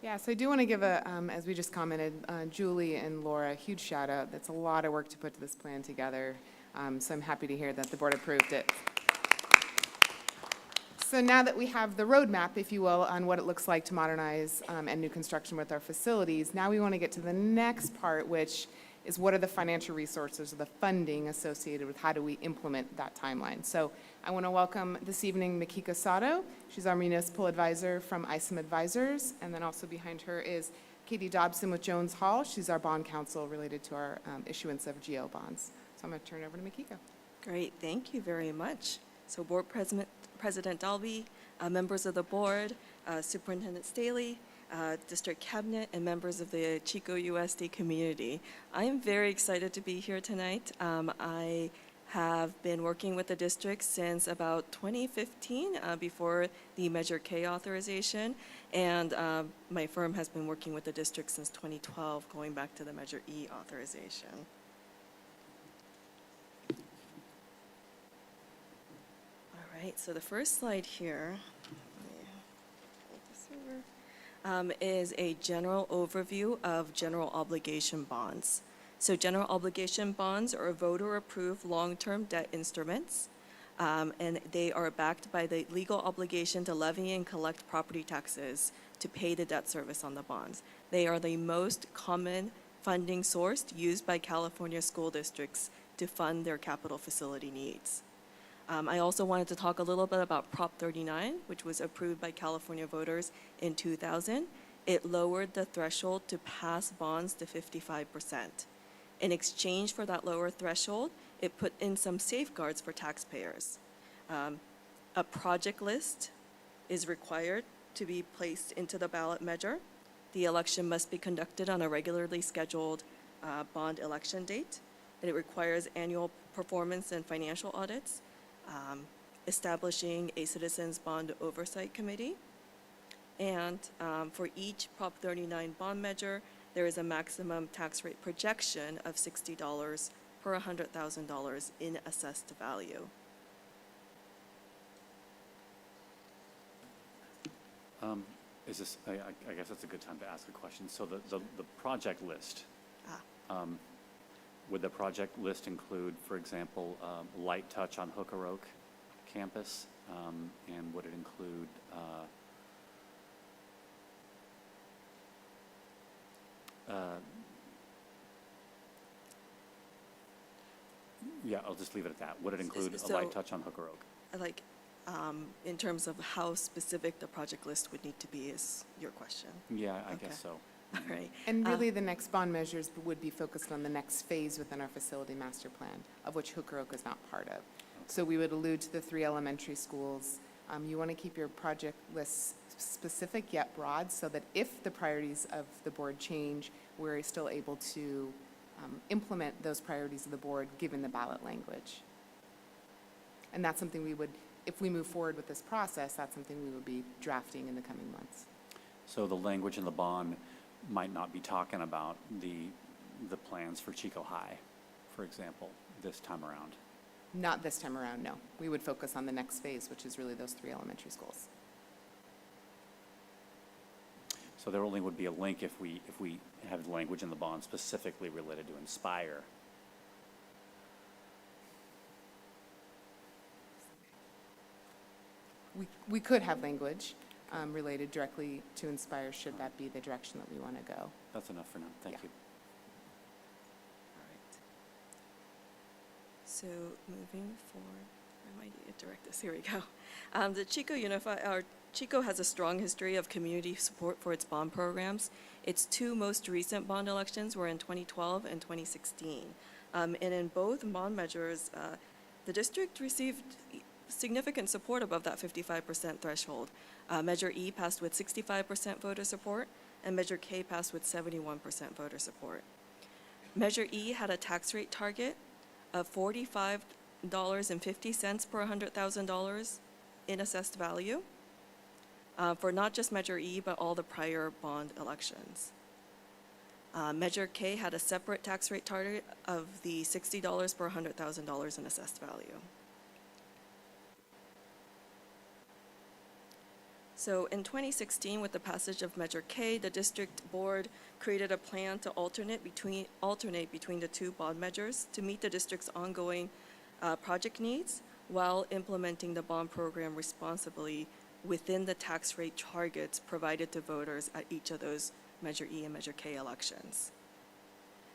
Yeah, so I do want to give as we just commented, Julie and Laura, a huge shout out. That's a lot of work to put this plan together. So I'm happy to hear that the board approved it. So now that we have the roadmap, if you will, on what it looks like to modernize and new construction with our facilities, now we want to get to the next part, which is what are the financial resources or the funding associated with how do we implement that timeline. So I want to welcome this evening Makika Sato. She's our municipal advisor from ISOM Advisors. And then also behind her is Katie Dobson with Jones Hall. She's our bond counsel related to our issuance of GO bonds. So I'm going to turn it over to Makika. Great, thank you very much. So Board President Dalby, members of the board, Superintendent Staley, District Cabinet, and members of the Chico USD community. I am very excited to be here tonight. I have been working with the district since about 2015, before the Measure K authorization, and my firm has been working with the district since 2012, going back to the Measure E authorization. All right, so the first slide here, is a general overview of general obligation bonds. So general obligation bonds are voter-approved long-term debt instruments, and they are backed by the legal obligation to levy and collect property taxes to pay the debt service on the bonds. They are the most common funding source used by California school districts to fund their capital facility needs. I also wanted to talk a little bit about Prop 39, which was approved by California voters in 2000. It lowered the threshold to pass bonds to 55%. In exchange for that lower threshold, it put in some safeguards for taxpayers. A project list is required to be placed into the ballot measure. The election must be conducted on a regularly scheduled bond election date, and it requires annual performance and financial audits. Establishing a Citizens Bond Oversight Committee. And for each Prop 39 bond measure, there is a maximum tax rate projection of $60 per $100,000 in assessed value. Is this, I guess that's a good time to ask a question. So the project list, would the project list include, for example, light touch on Hooker Oak campus? And would it include yeah, I'll just leave it at that. Would it include a light touch on Hooker Oak? Like, in terms of how specific the project list would need to be is your question. Yeah, I Okay. guess so. All right. And really, the next bond measures would be focused on the next phase within our facility master plan, of which Hooker Oak is not part of. So we would allude to the 3 elementary schools. You want to keep your project lists specific yet broad, so that if the priorities of the board change, we're still able to implement those priorities of the board, given the ballot language. And that's something we would, if we move forward with this process, that's something we would be drafting in the coming months. So the language in the bond might not be talking about the plans for Chico High, for example, this time around. Not this time around, no. We would focus on the next phase, which is really those 3 elementary schools. So there only would be a link if we have language in the bond specifically related to Inspire. We could have language related directly to Inspire, should that be the direction that we want to go. That's enough for now. Thank Yeah. you. All right. So moving forward, I might need to direct this. Here we go. The Chico has a strong history of community support for its bond programs. Its 2 most recent bond elections were in 2012 and 2016. And in both bond measures, the district received significant support above that 55% threshold. Measure E passed with 65% voter support, and Measure K passed with 71% voter support. Measure E had a tax rate target of $45.50 per $100,000 in assessed value for not just Measure E, but all the prior bond elections. Measure K had a separate tax rate target of the $60 per $100,000 in assessed value. So in 2016, with the passage of Measure K, the district board created a plan to alternate between the 2 bond measures to meet the district's ongoing project needs while implementing the bond program responsibly within the tax rate targets provided to voters at each of those Measure E and Measure K elections.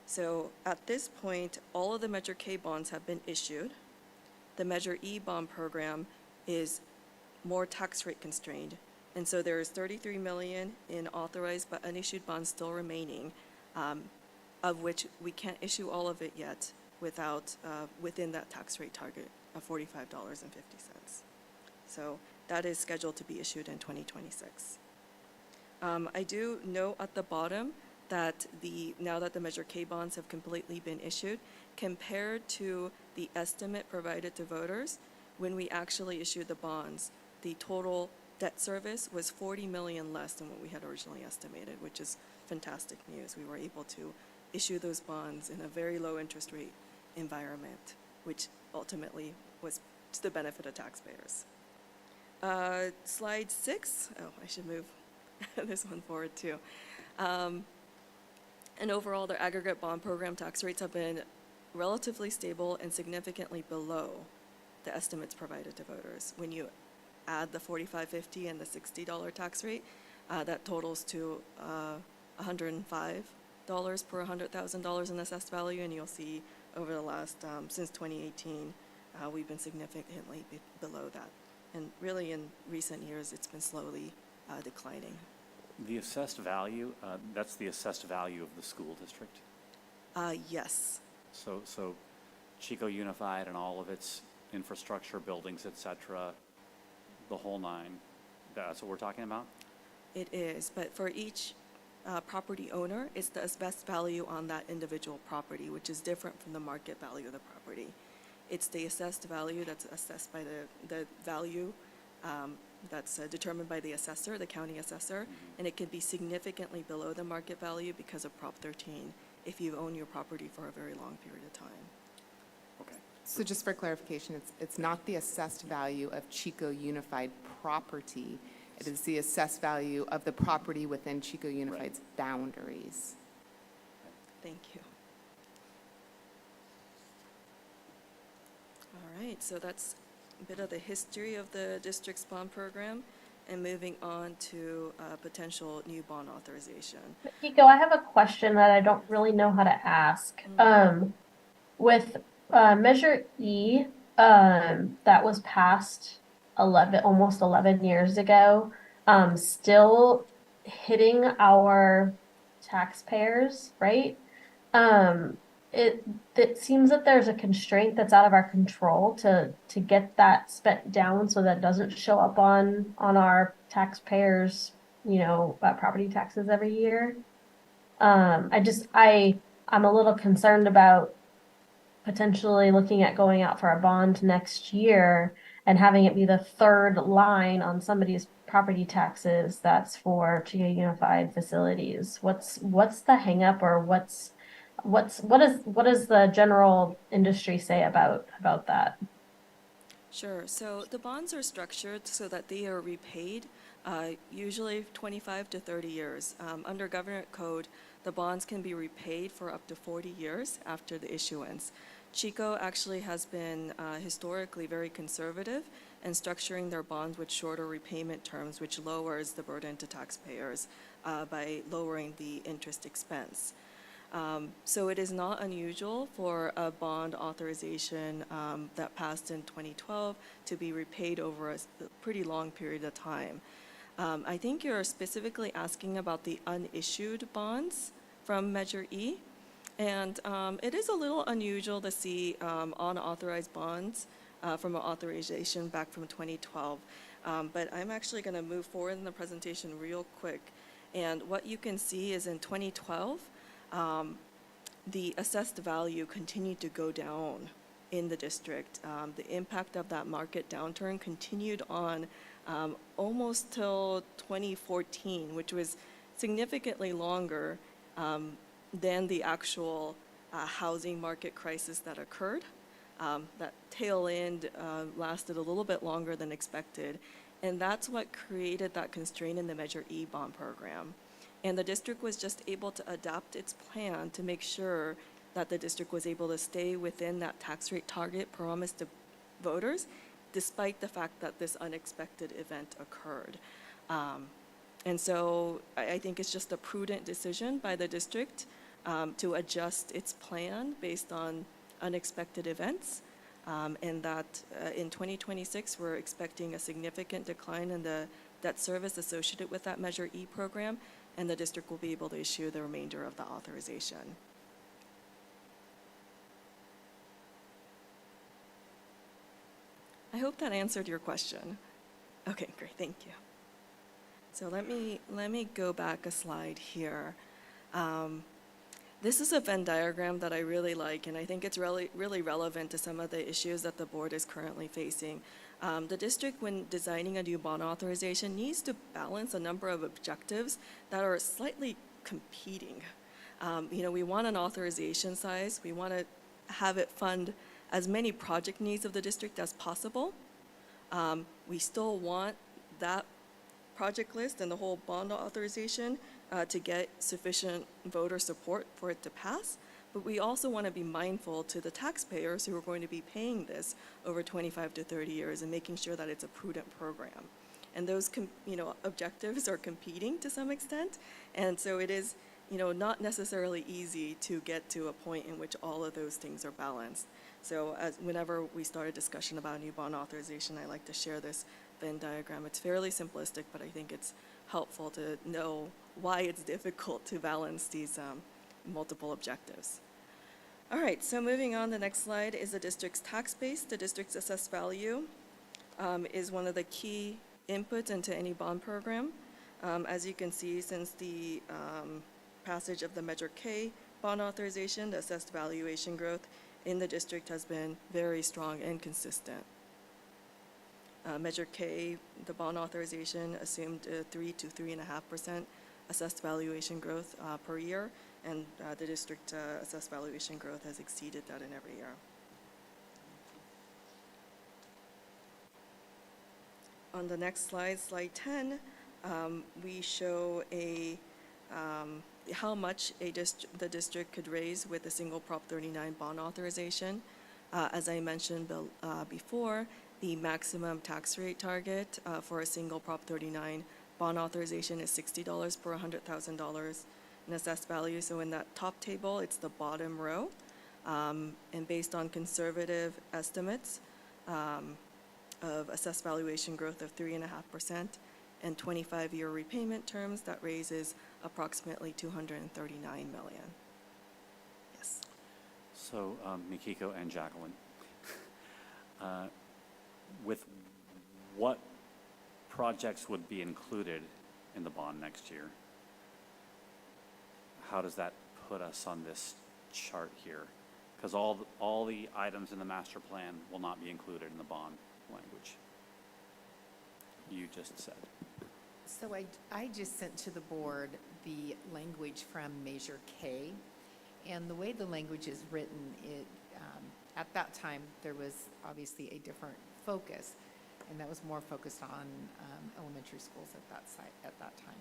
So at this point, all of the Measure K bonds have been issued. The Measure E bond program is more tax rate constrained. And so there is $33 million in authorized but unissued bonds still remaining, of which we can't issue all of it yet within that tax rate target of $45.50. So that is scheduled to be issued in 2026. I do note at the bottom that now that the Measure K bonds have completely been issued, compared to the estimate provided to voters, when we actually issued the bonds, the total debt service was $40 million less than what we had originally estimated, which is fantastic news. We were able to issue those bonds in a very low interest rate environment, which ultimately was to the benefit of taxpayers. Slide 6. Oh, I should move this one forward too. And overall, their aggregate bond program tax rates have been relatively stable and significantly below the estimates provided to voters. When you add the $45.50 and the $60 tax rate, that totals to $105 per $100,000 in assessed value, and you'll see over the last, since 2018, we've been significantly below that. And really in recent years, it's been slowly declining. The assessed value, that's the assessed value of the school district? Yes. So Chico Unified and all of its infrastructure, buildings, et cetera, the whole 9, that's what we're talking about? It is, but for each property owner, it's the assessed value on that individual property, which is different from the market value of the property. It's the assessed value that's assessed by the value that's determined by the assessor, the county assessor, and it can be significantly below the market value because of Prop 13 if you own your property for a very long period of time. Okay. So just for clarification, it's not the assessed value of Chico Unified property. It is the assessed value of the property within Chico Unified's boundaries. Thank you. All right, so that's a bit of the history of the district's bond program, and moving on to potential new bond authorization. Chico, I have a question that I don't really know how to ask. With Measure E, that was passed almost 11 years ago, still hitting our taxpayers, right? It seems that there's a constraint that's out of our control to get that spent down so that doesn't show up on our taxpayers, property taxes every year. I I'm a little concerned about potentially looking at going out for a bond next year and having it be the third line on somebody's property taxes that's for Chico Unified Facilities. What's the hangup, or what does the general industry say about that? Sure. So the bonds are structured so that they are repaid, usually 25 to 30 years. Under government code, the bonds can be repaid for up to 40 years after the issuance. Chico actually has been historically very conservative in structuring their bonds with shorter repayment terms, which lowers the burden to taxpayers by lowering the interest expense. So it is not unusual for a bond authorization that passed in 2012 to be repaid over a pretty long period of time. I think you're specifically asking about the unissued bonds from Measure E. And it is a little unusual to see unauthorized bonds from an authorization back from 2012. But I'm actually going to move forward in the presentation real quick. And what you can see is in 2012, the assessed value continued to go down in the district. The impact of that market downturn continued on almost till 2014, which was significantly longer than the actual housing market crisis that occurred. That tail end lasted a little bit longer than expected, and that's what created that constraint in the Measure E bond program. And the district was just able to adapt its plan to make sure that the district was able to stay within that tax rate target promised to voters, despite the fact that this unexpected event occurred. And so I think it's just a prudent decision by the district to adjust its plan based on unexpected events. And that in 2026, we're expecting a significant decline in the debt service associated with that Measure E program, and the district will be able to issue the remainder of the authorization. I hope that answered your question. Okay, great, thank you. So let me go back a slide here. This is a Venn diagram that I really like, and I think it's really relevant to some of the issues that the board is currently facing. The district, when designing a new bond authorization, needs to balance a number of objectives that are slightly competing. We want an authorization size. We want to have it fund as many project needs of the district as possible. We still want that project list and the whole bond authorization to get sufficient voter support for it to pass. But we also want to be mindful to the taxpayers who are going to be paying this over 25 to 30 years and making sure that it's a prudent program. And those objectives are competing to some extent. And so it is not necessarily easy to get to a point in which all of those things are balanced. So whenever we start a discussion about a new bond authorization, I like to share this Venn diagram. It's fairly simplistic, but I think it's helpful to know why it's difficult to balance these multiple objectives. All right, so moving on, the next slide is the district's tax base. The district's assessed value is one of the key inputs into any bond program. As you can see, since the passage of the Measure K bond authorization, the assessed valuation growth in the district has been very strong and consistent. Measure K, the bond authorization, assumed a 3 to 3.5% assessed valuation growth per year, and the district assessed valuation growth has exceeded that in every year. On the next slide, slide 10, we show how much the district could raise with a single Prop 39 bond authorization. As I mentioned before, the maximum tax rate target for a single Prop 39 bond authorization is $60 per $100,000 in assessed value. So in that top table, it's the bottom row. And based on conservative estimates of assessed valuation growth of 3.5% and 25-year repayment terms, that raises approximately $239 million. Yes. So, Mikiko and Jacqueline, with what projects would be included in the bond next year? How does that put us on this chart here, because all the items in the master plan will not be included in the bond language. You just said. So I just sent to the board the language from Measure K, and the way the language is written, at that time, there was obviously a different focus, and that was more focused on elementary schools at that time.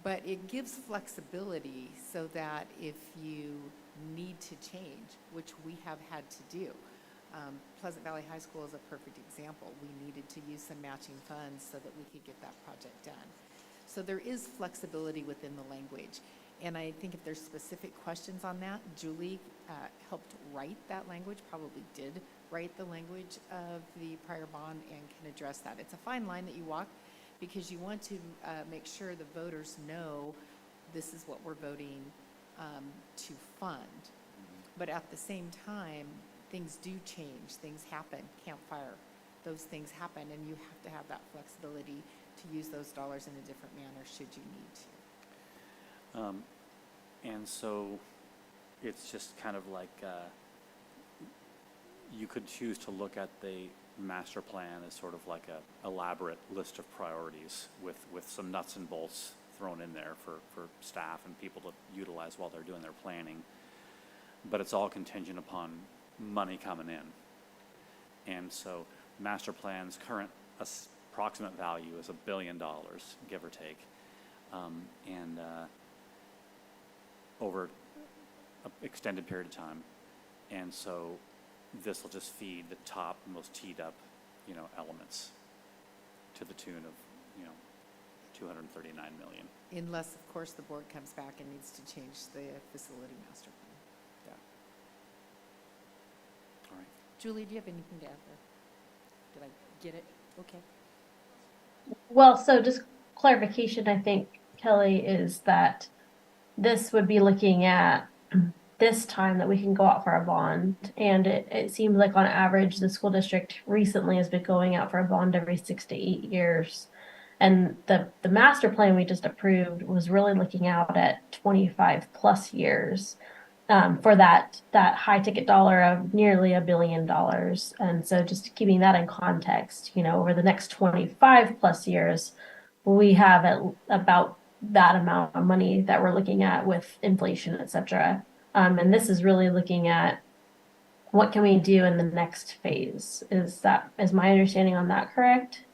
But it gives flexibility so that if you need to change, which we have had to do, Pleasant Valley High School is a perfect example. We needed to use some matching funds so that we could get that project done. So there is flexibility within the language. And I think if there's specific questions on that, Julie helped write that language, probably did write the language of the prior bond and can address that. It's a fine line that you walk because you want to make sure the voters know this is what we're voting to fund. But at the same time, things do change, things happen, campfire, those things happen, and you have to have that flexibility to use those dollars in a different manner should you need to. And so it's just kind of like you could choose to look at the master plan as sort of like a elaborate list of priorities with some nuts and bolts thrown in there for staff and people to utilize while they're doing their planning. But it's all contingent upon money coming in. And so master plan's current approximate value is $1 billion, give or take. And over an extended period of time. And so this will just feed the top, most teed up, elements to the tune of, $239 million. Unless, of course, the board comes back and needs to change the facility master plan. Yeah. All right. Julie, do you have anything to add there? Did I get it? Okay. Well, so just clarification, I think, Kelly, is that this would be looking at this time that we can go out for a bond. And it seems like on average, the school district recently has been going out for a bond every 6 to 8 years. And the master plan we just approved was really looking out at 25 plus years for that high ticket dollar of nearly $1 billion. And so just keeping that in context, over the next 25 plus years, we have about that amount of money that we're looking at with inflation, et cetera. And this is really looking at what can we do in the next phase. Is my understanding on that correct?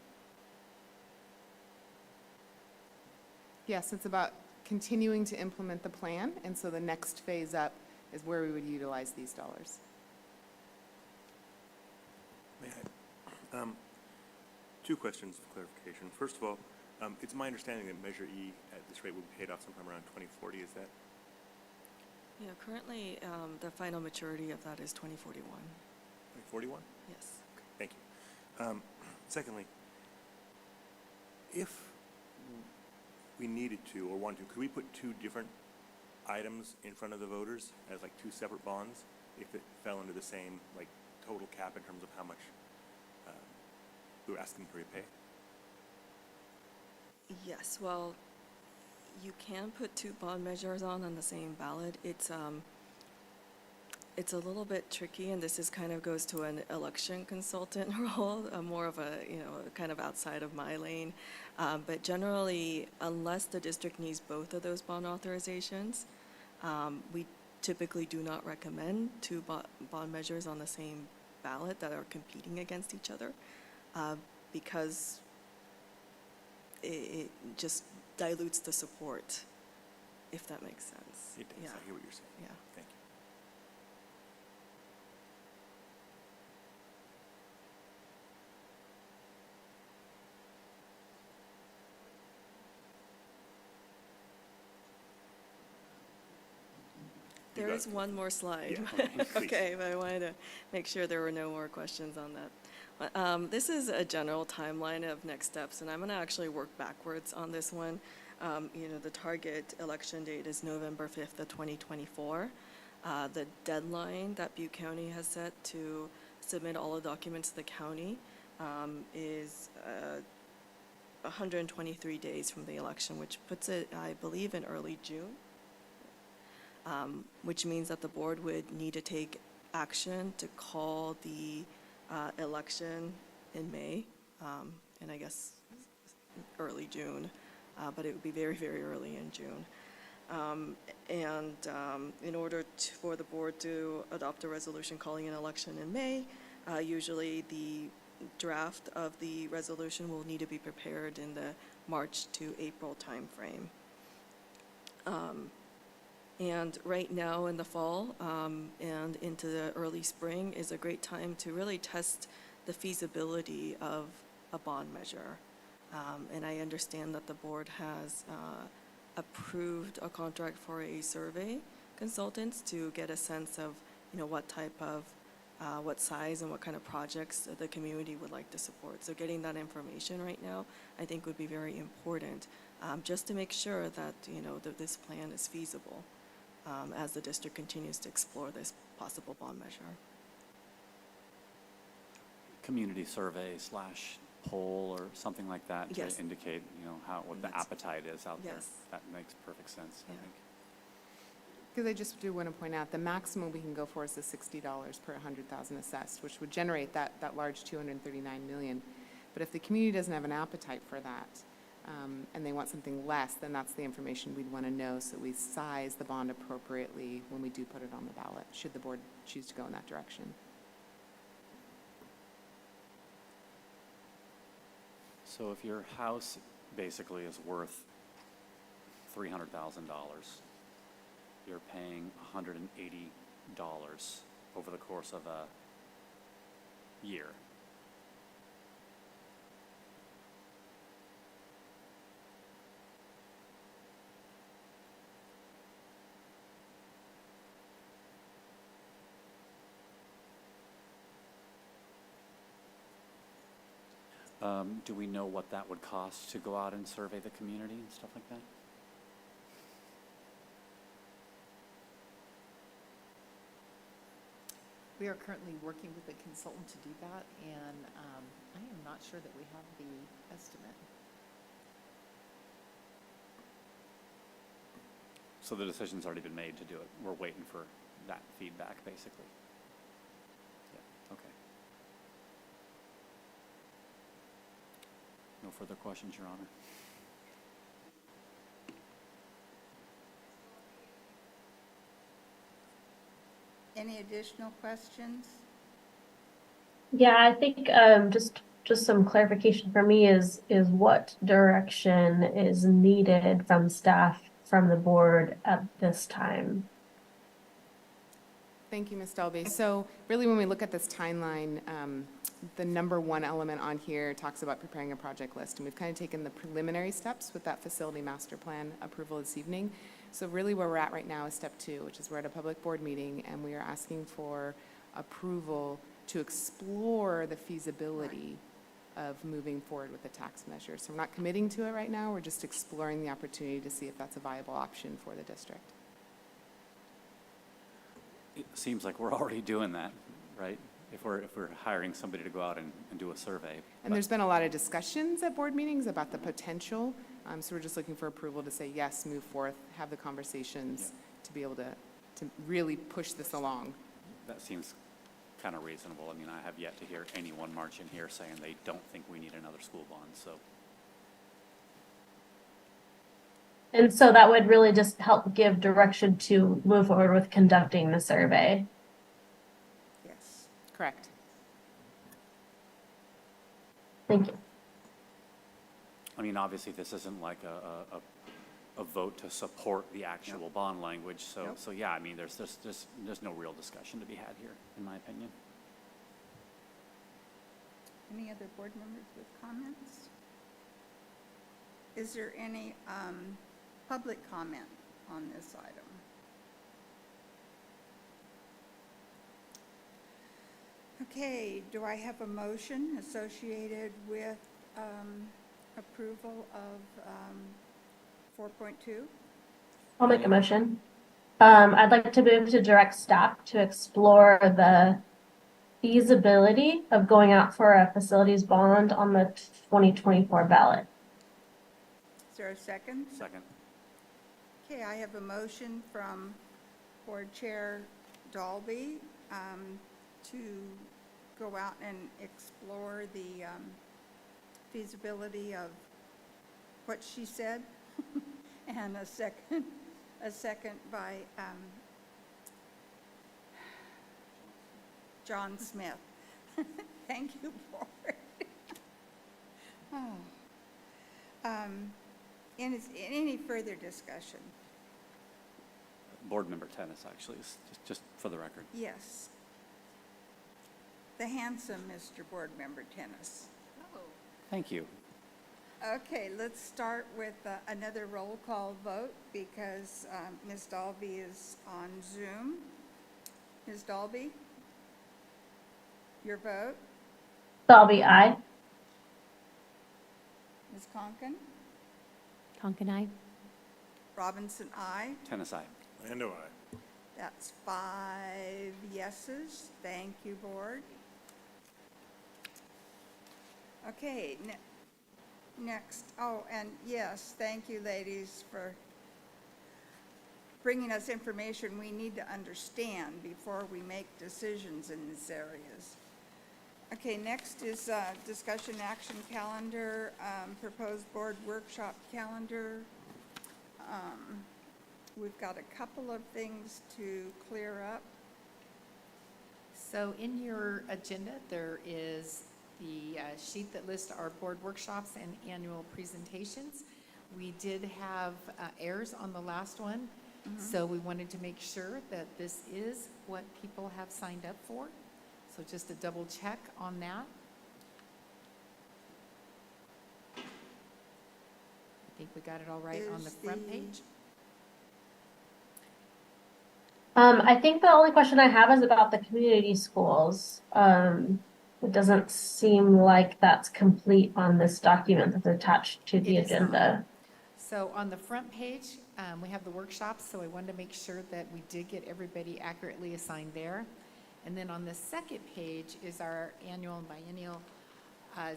Yes, it's about continuing to implement the plan, and so the next phase up is where we would utilize these dollars. May I? Two questions of clarification. First of all, it's my understanding that Measure E at this rate will be paid off sometime around 2040. Is that? Yeah, currently, the final maturity of that is 2041. 2041? Yes. Okay, thank you. Secondly, if we needed to or wanted to, could we put two different items in front of the voters as like two separate bonds if it fell into the same like total cap in terms of how much we were asking to repay? Yes, well, you can put two bond measures on the same ballot. It's a little bit tricky, and this is kind of goes to an election consultant role, more of a, kind of outside of my lane. But generally, unless the district needs both of those bond authorizations, we typically do not recommend two bond measures on the same ballot that are competing against each other, because it just dilutes the support, if that makes sense. It does. Yeah. I hear what you're saying. Yeah. Thank you. You There got is it. one more slide. Yeah, please. Okay, but I wanted to make sure there were no more questions on that. This is a general timeline of next steps, and I'm going to actually work backwards on this one. The target election date is November 5th of 2024. The deadline that Butte County has set to submit all the documents to the county is 123 days from the election, which puts it, I believe, in early June. which means that the board would need to take action to call the election in May, and I guess early June, but it would be very, very early in June. In order for the board to adopt a resolution calling an election in May, usually the draft of the resolution will need to be prepared in the March to April timeframe. And right now in the fall and into the early spring is a great time to really test the feasibility of a bond measure. And I understand that the board has approved a contract for a survey consultants to get a sense of, what type of, what size and what kind of projects the community would like to support. So getting that information right now, I think would be very important, just to make sure that, that this plan is feasible as the district continues to explore this possible bond measure. Community survey / poll or something like that to Yes. indicate, what the That's- appetite is out there. Yes. That makes perfect sense, I Yeah. think. Because I just do want to point out, the maximum we can go for is the $60 per 100,000 assessed, which would generate that large 239 million. But if the community doesn't have an appetite for that, and they want something less, then that's the information we'd want to know, so we size the bond appropriately when we do put it on the ballot, should the board choose to go in that direction. So if your house basically is worth $300,000, you're paying $180 over the course of a year. Do we know what that would cost to go out and survey the community and stuff like that? We are currently working with a consultant to do that, and I am not sure that we have the estimate. So the decision's already been made to do it. We're waiting for that feedback, basically. Yeah, okay. No further questions, Your Honor. Any additional questions? Yeah, I think just some clarification for me is what direction is needed from staff, from the board at this time? Thank you, Ms. Delby. So really, when we look at this timeline, the number one element on here talks about preparing a project list. And we've kind of taken the preliminary steps with that facility master plan approval this evening. So really where we're at right now is step 2, which is we're at a public board meeting, and we are asking for approval to explore the feasibility of moving forward with the tax measure. So we're not committing to it right now. We're just exploring the opportunity to see if that's a viable option for the district. It seems like we're already doing that, right? If we're hiring somebody to go out and do a survey. And there's been a lot of discussions at board meetings about the potential. So we're just looking for approval to say, yes, move forth, have the conversations to be able to really push this along. That seems kind of reasonable. I mean, I have yet to hear anyone march in here saying they don't think we need another school bond, so. And so that would really just help give direction to move forward with conducting the survey. Yes. Correct. Thank you. I mean, obviously, this isn't like a vote to support the actual bond language, so, Nope. so yeah, I mean, there's no real discussion to be had here, in my opinion. Any other board members with comments? Is there any public comment on this item? Okay, do I have a motion associated with approval of 4.2? I'll make a motion. I'd like to move to direct staff to explore the feasibility of going out for a facilities bond on the 2024 ballot. Is there a second? Second. Okay, I have a motion from Board Chair Dalby to go out and explore the feasibility of what she said, and a second by John Smith. Thank you, Board. Any further discussion? Board Member Tennis, actually, is just for the record. Yes. The handsome Mr. Board Member Tennis. Thank you. Okay, let's start with another roll call vote because Ms. Dalby is on Zoom. Ms. Dalby, your vote. Dalby, aye. Ms. Conken. Conken, aye. Robinson, aye. Tennis, aye. Lando, aye. That's 5 yeses. Thank you, Board. Okay, next. Oh, and yes, thank you, ladies, for bringing us information we need to understand before we make decisions in these areas. Okay, next is discussion action calendar, proposed board workshop calendar. We've got a couple of things to clear up. So in your agenda, there is the sheet that lists our board workshops and annual presentations. We did have errors on the last one, so we wanted to make sure that this is what people have signed up for. So just a double check on that. I think we got it all right on the Is front the- page. I think the only question I have is about the community schools. It doesn't seem like that's complete on this document that's attached to the It is not. agenda. So on the front page, we have the workshops, so I wanted to make sure that we did get everybody accurately assigned there. And then on the second page is our annual and biennial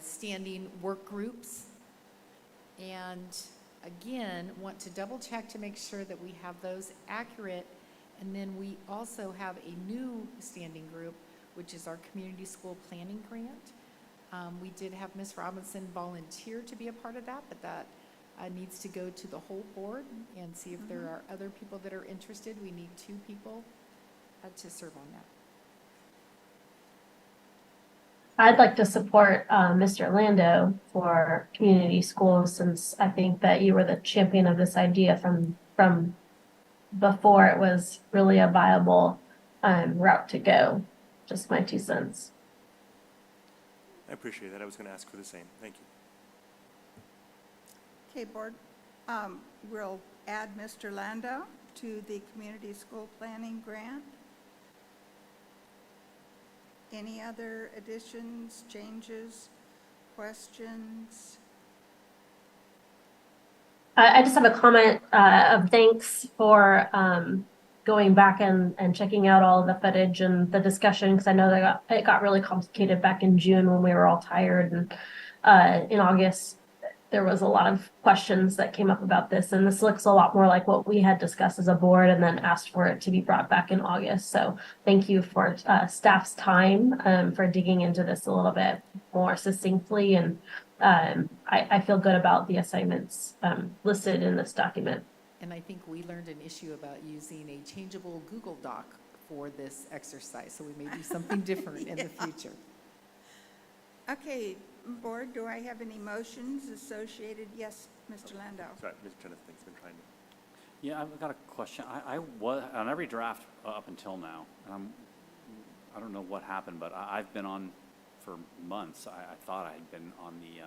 standing work groups. And again, want to double check to make sure that we have those accurate. And then we also have a new standing group, which is our community school planning grant. We did have Ms. Robinson volunteer to be a part of that, but that needs to go to the whole board and see if there are other people that are interested. We need 2 people to serve on that. I'd like to support Mr. Lando for community schools since I think that you were the champion of this idea from before it was really a viable route to go. Just my 2 cents. I appreciate that. I was going to ask for the same. Thank you. Okay, Board, we'll add Mr. Lando to the Community School Planning Grant. Any other additions, changes, questions? I just have a comment of thanks for going back and checking out all of the footage and the discussion because I know that it got really complicated back in June when we were all tired, and in August there was a lot of questions that came up about this, and this looks a lot more like what we had discussed as a board and then asked for it to be brought back in August. So thank you for staff's time for digging into this a little bit more succinctly, and I feel good about the assignments listed in this document. And I think we learned an issue about using a changeable Google Doc for this exercise, so we may do something different in the future. Okay, Board, do I have any motions associated? Yes, Mr. Lando. Sorry, Mr. Tennis, thanks. Been trying to. Yeah, I've got a question. I was, on every draft up until now, I don't know what happened, but I've been on for months. I thought I had been on the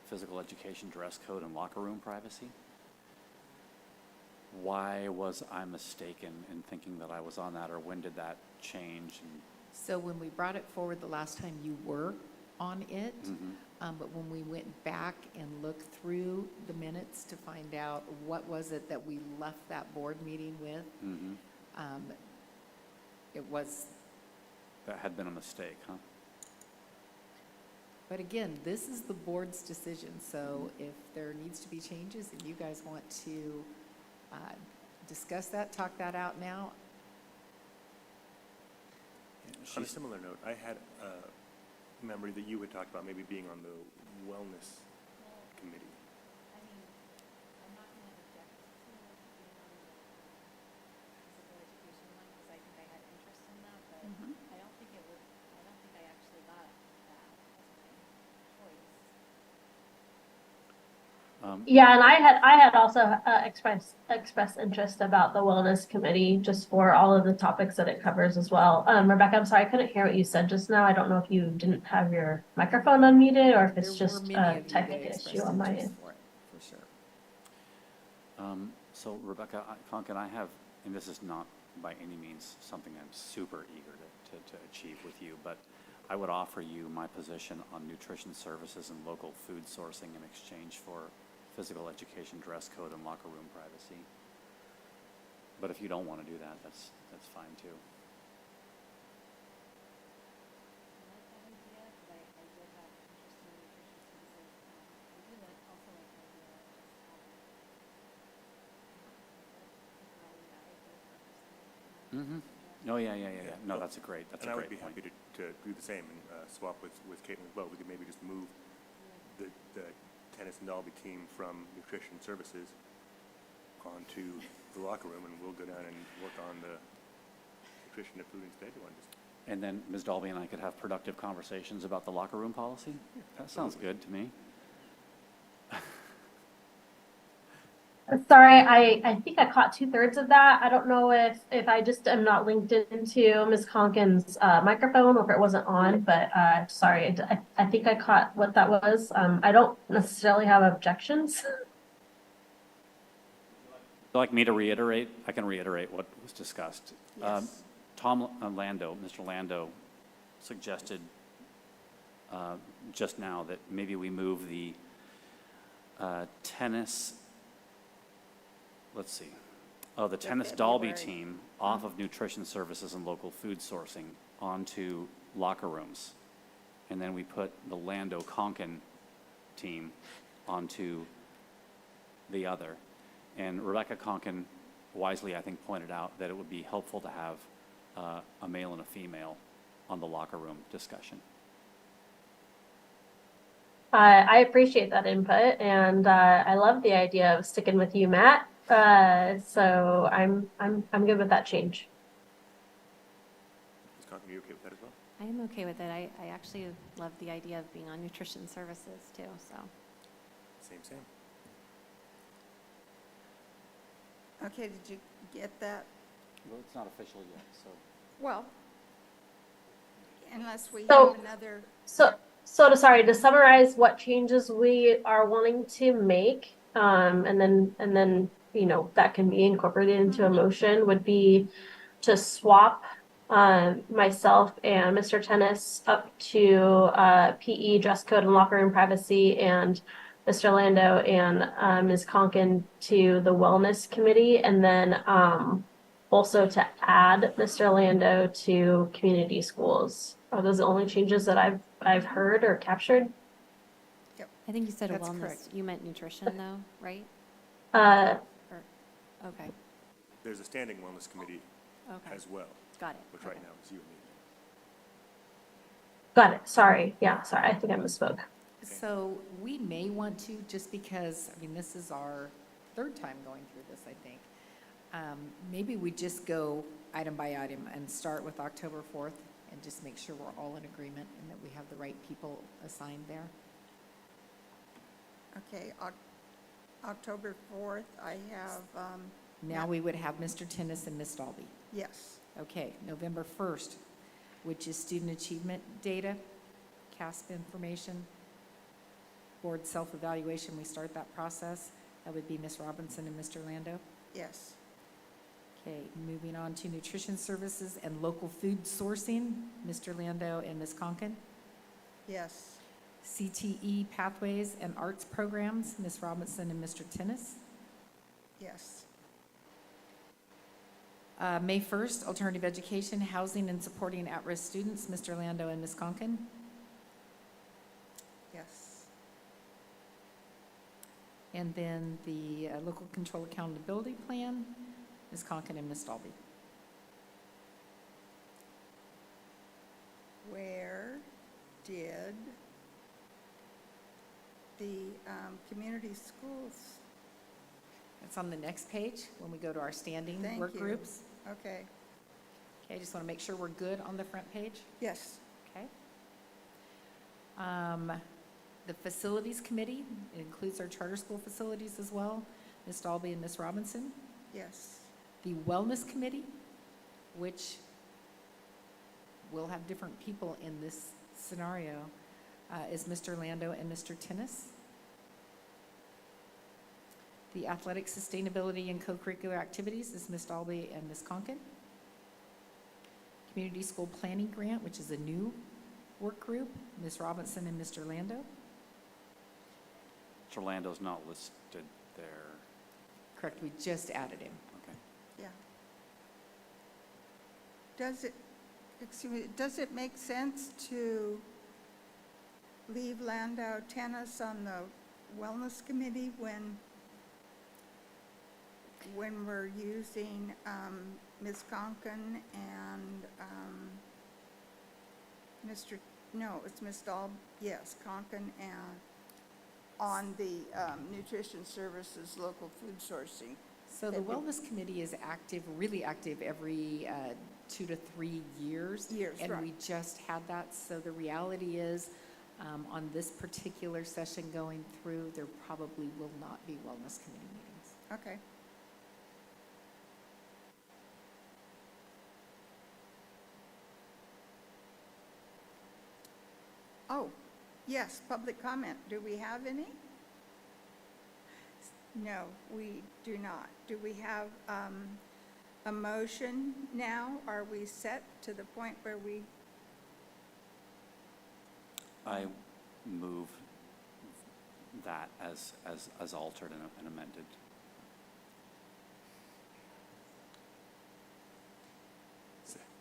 physical education dress code and locker room privacy. Why was I mistaken in thinking that I was on that, or when did that change? So when we brought it forward the last time, you were on it, but when we went back and looked through the minutes to find out what was it that we left that board meeting with, it was. That had been a mistake, huh? But again, this is the board's decision, so if there needs to be changes and you guys want to discuss that, talk that out now? On a similar note, I had a memory that you had talked about maybe being on the wellness committee. I mean, I'm not going to object to being on the physical education one because I think I had interest in that, but I don't think I actually got that as my choice. Yeah, and I had also expressed interest about the wellness committee just for all of the topics that it covers as well. Rebecca, I'm sorry, I couldn't hear what you said just now. I don't know if you didn't have your microphone unmuted or if it's There were just many a of you that technical expressed issue on my interest end. for it, for sure. So Rebecca, Conkin, I have, and this is not by any means something I'm super eager to achieve with you, but I would offer you my position on nutrition services and local food sourcing in exchange for physical education, dress code, and locker room privacy. But if you don't want to do that, that's fine too. I like that idea because I did have interest in nutrition services. I do also like the idea of just having that right there for person. Oh, yeah. No, that's a great And I would be point. happy to do the same and swap with Caitlin as well. We could maybe just move the tennis and Dolby team from nutrition services onto the locker room, and we'll go down and work on the nutrition and food instead. You want to just And then Ms. Dalby and I could have productive conversations about the locker room policy? That sounds good to me. Sorry, I think I caught 2/3 of that. I don't know if I just am not linked into Ms. Conkin's microphone or if it wasn't on, but sorry, I think I caught what that was. I don't necessarily have objections. Would you like me to reiterate? I can reiterate what was discussed. Yes. Mr. Lando suggested just now that maybe we move the tennis, let's see, the tennis Dolby February. team off of nutrition services and local food sourcing onto locker rooms. And then we put the Lando Conkin team onto the other. And Rebecca Conkin wisely, I think, pointed out that it would be helpful to have a male and a female on the locker room discussion. I appreciate that input, and I love the idea of sticking with you, Matt. So I'm good with that change. Ms. Conklin, are you okay with that as well? I am okay with it. I actually love the idea of being on nutrition services too, so. Same. Okay, did you get that? Well, it's not official yet, so. Well, unless we So- have another, To summarize what changes we are wanting to make, and then, that can be incorporated into a motion would be to swap, myself and Mr. Tennis up to, PE dress code and locker room privacy, and Mr. Lando and, Ms. Conkin to the wellness committee, and then, also to add Mr. Lando to community schools. Are those the only changes that I've heard or captured? I think you said That's wellness. correct. You meant nutrition though, right? Uh, Or, okay, There's a standing wellness committee okay, as well, got it. which right Okay. now is you and me. got it. Sorry. Yeah, sorry. I think I misspoke. So we may want to, just because, I mean, this is our third time going through this, I think. Maybe we just go item by item and start with October 4th and just make sure we're all in agreement and that we have the right people assigned there. okay, October 4th, I have, Now we would have Mr. Tennis and Ms. Dalby. yes, Okay, November 1st, which is student achievement data, CASP information, board self-evaluation, we start that process. That would be Ms. Robinson and Mr. Lando. yes, Okay, moving on to nutrition services and local food sourcing, Mr. Lando and Ms. Conkin. yes, CTE pathways and arts programs, Ms. Robinson and Mr. Tennis. yes, May 1st, alternative education, housing and supporting at-risk students, Mr. Lando and Ms. Conkin. yes, And then the local control accountability plan, Ms. Conken, and Ms. Dalby. Where did the community schools? It's on the next page when we go to our standing Thank work you. groups. Okay, Okay, I just want to make sure we're good on the front page. yes, Okay. The Facilities Committee, it includes our charter school facilities as well, Ms. Dalby and Ms. Robinson. yes. The Wellness Committee, which will have different people in this scenario, is Mr. Lando and Mr. Tennis. The Athletic Sustainability and Co-Curricular Activities is Ms. Dalby and Ms. Conken. Community School Planning Grant, which is a new work group, Ms. Robinson and Mr. Lando. Mr. Lando's not listed there. Correct, we just added him. Okay. Yeah. Does it make sense to leave Landau Tennis on the Wellness Committee when we're using Ms. Conken and it's Ms. Dahl, yes, Conken and on the Nutrition Services Local Food Sourcing? So the Wellness Committee is active, really active every 2 to 3 years. And right. we just had that. So the reality is, on this particular session going through, there probably will not be Wellness Committee meetings. Okay. Oh, yes, public comment. Do we have any? No, we do not. Do we have a motion now? Are we set to the point where we, I move that as altered and amended.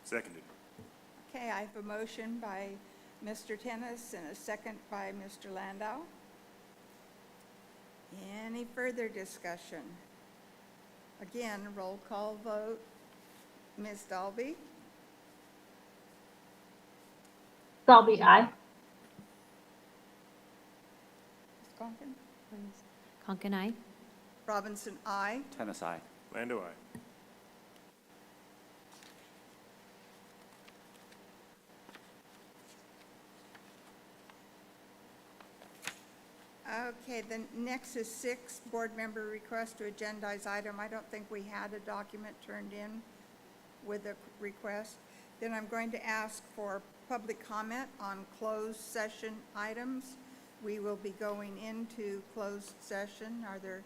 Seconded. okay, I have a motion by Mr. Tennis and a second by Mr. Landau. Any further discussion? Again, roll call vote. Ms. Dalby? Dalby, aye. Ms. Conken? Conken, aye. Robinson, aye. Tennis, aye. Lando, aye. Okay, then next is 6, board member request to agendize item. I don't think we had a document turned in with a request. Then I'm going to ask for public comment on closed session items. We will be going into closed session. Are there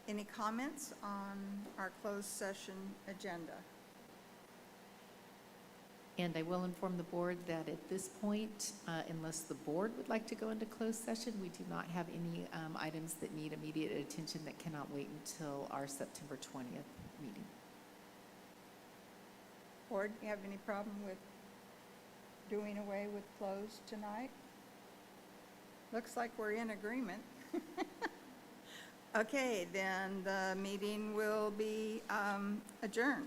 any comments on our closed session agenda? And I will inform the board that at this point, unless the board would like to go into closed session, we do not have any items that need immediate attention that cannot wait until our September 20th meeting. Board, you have any problem with doing away with closed tonight? Looks like we're in agreement. Okay, then the meeting will be adjourned.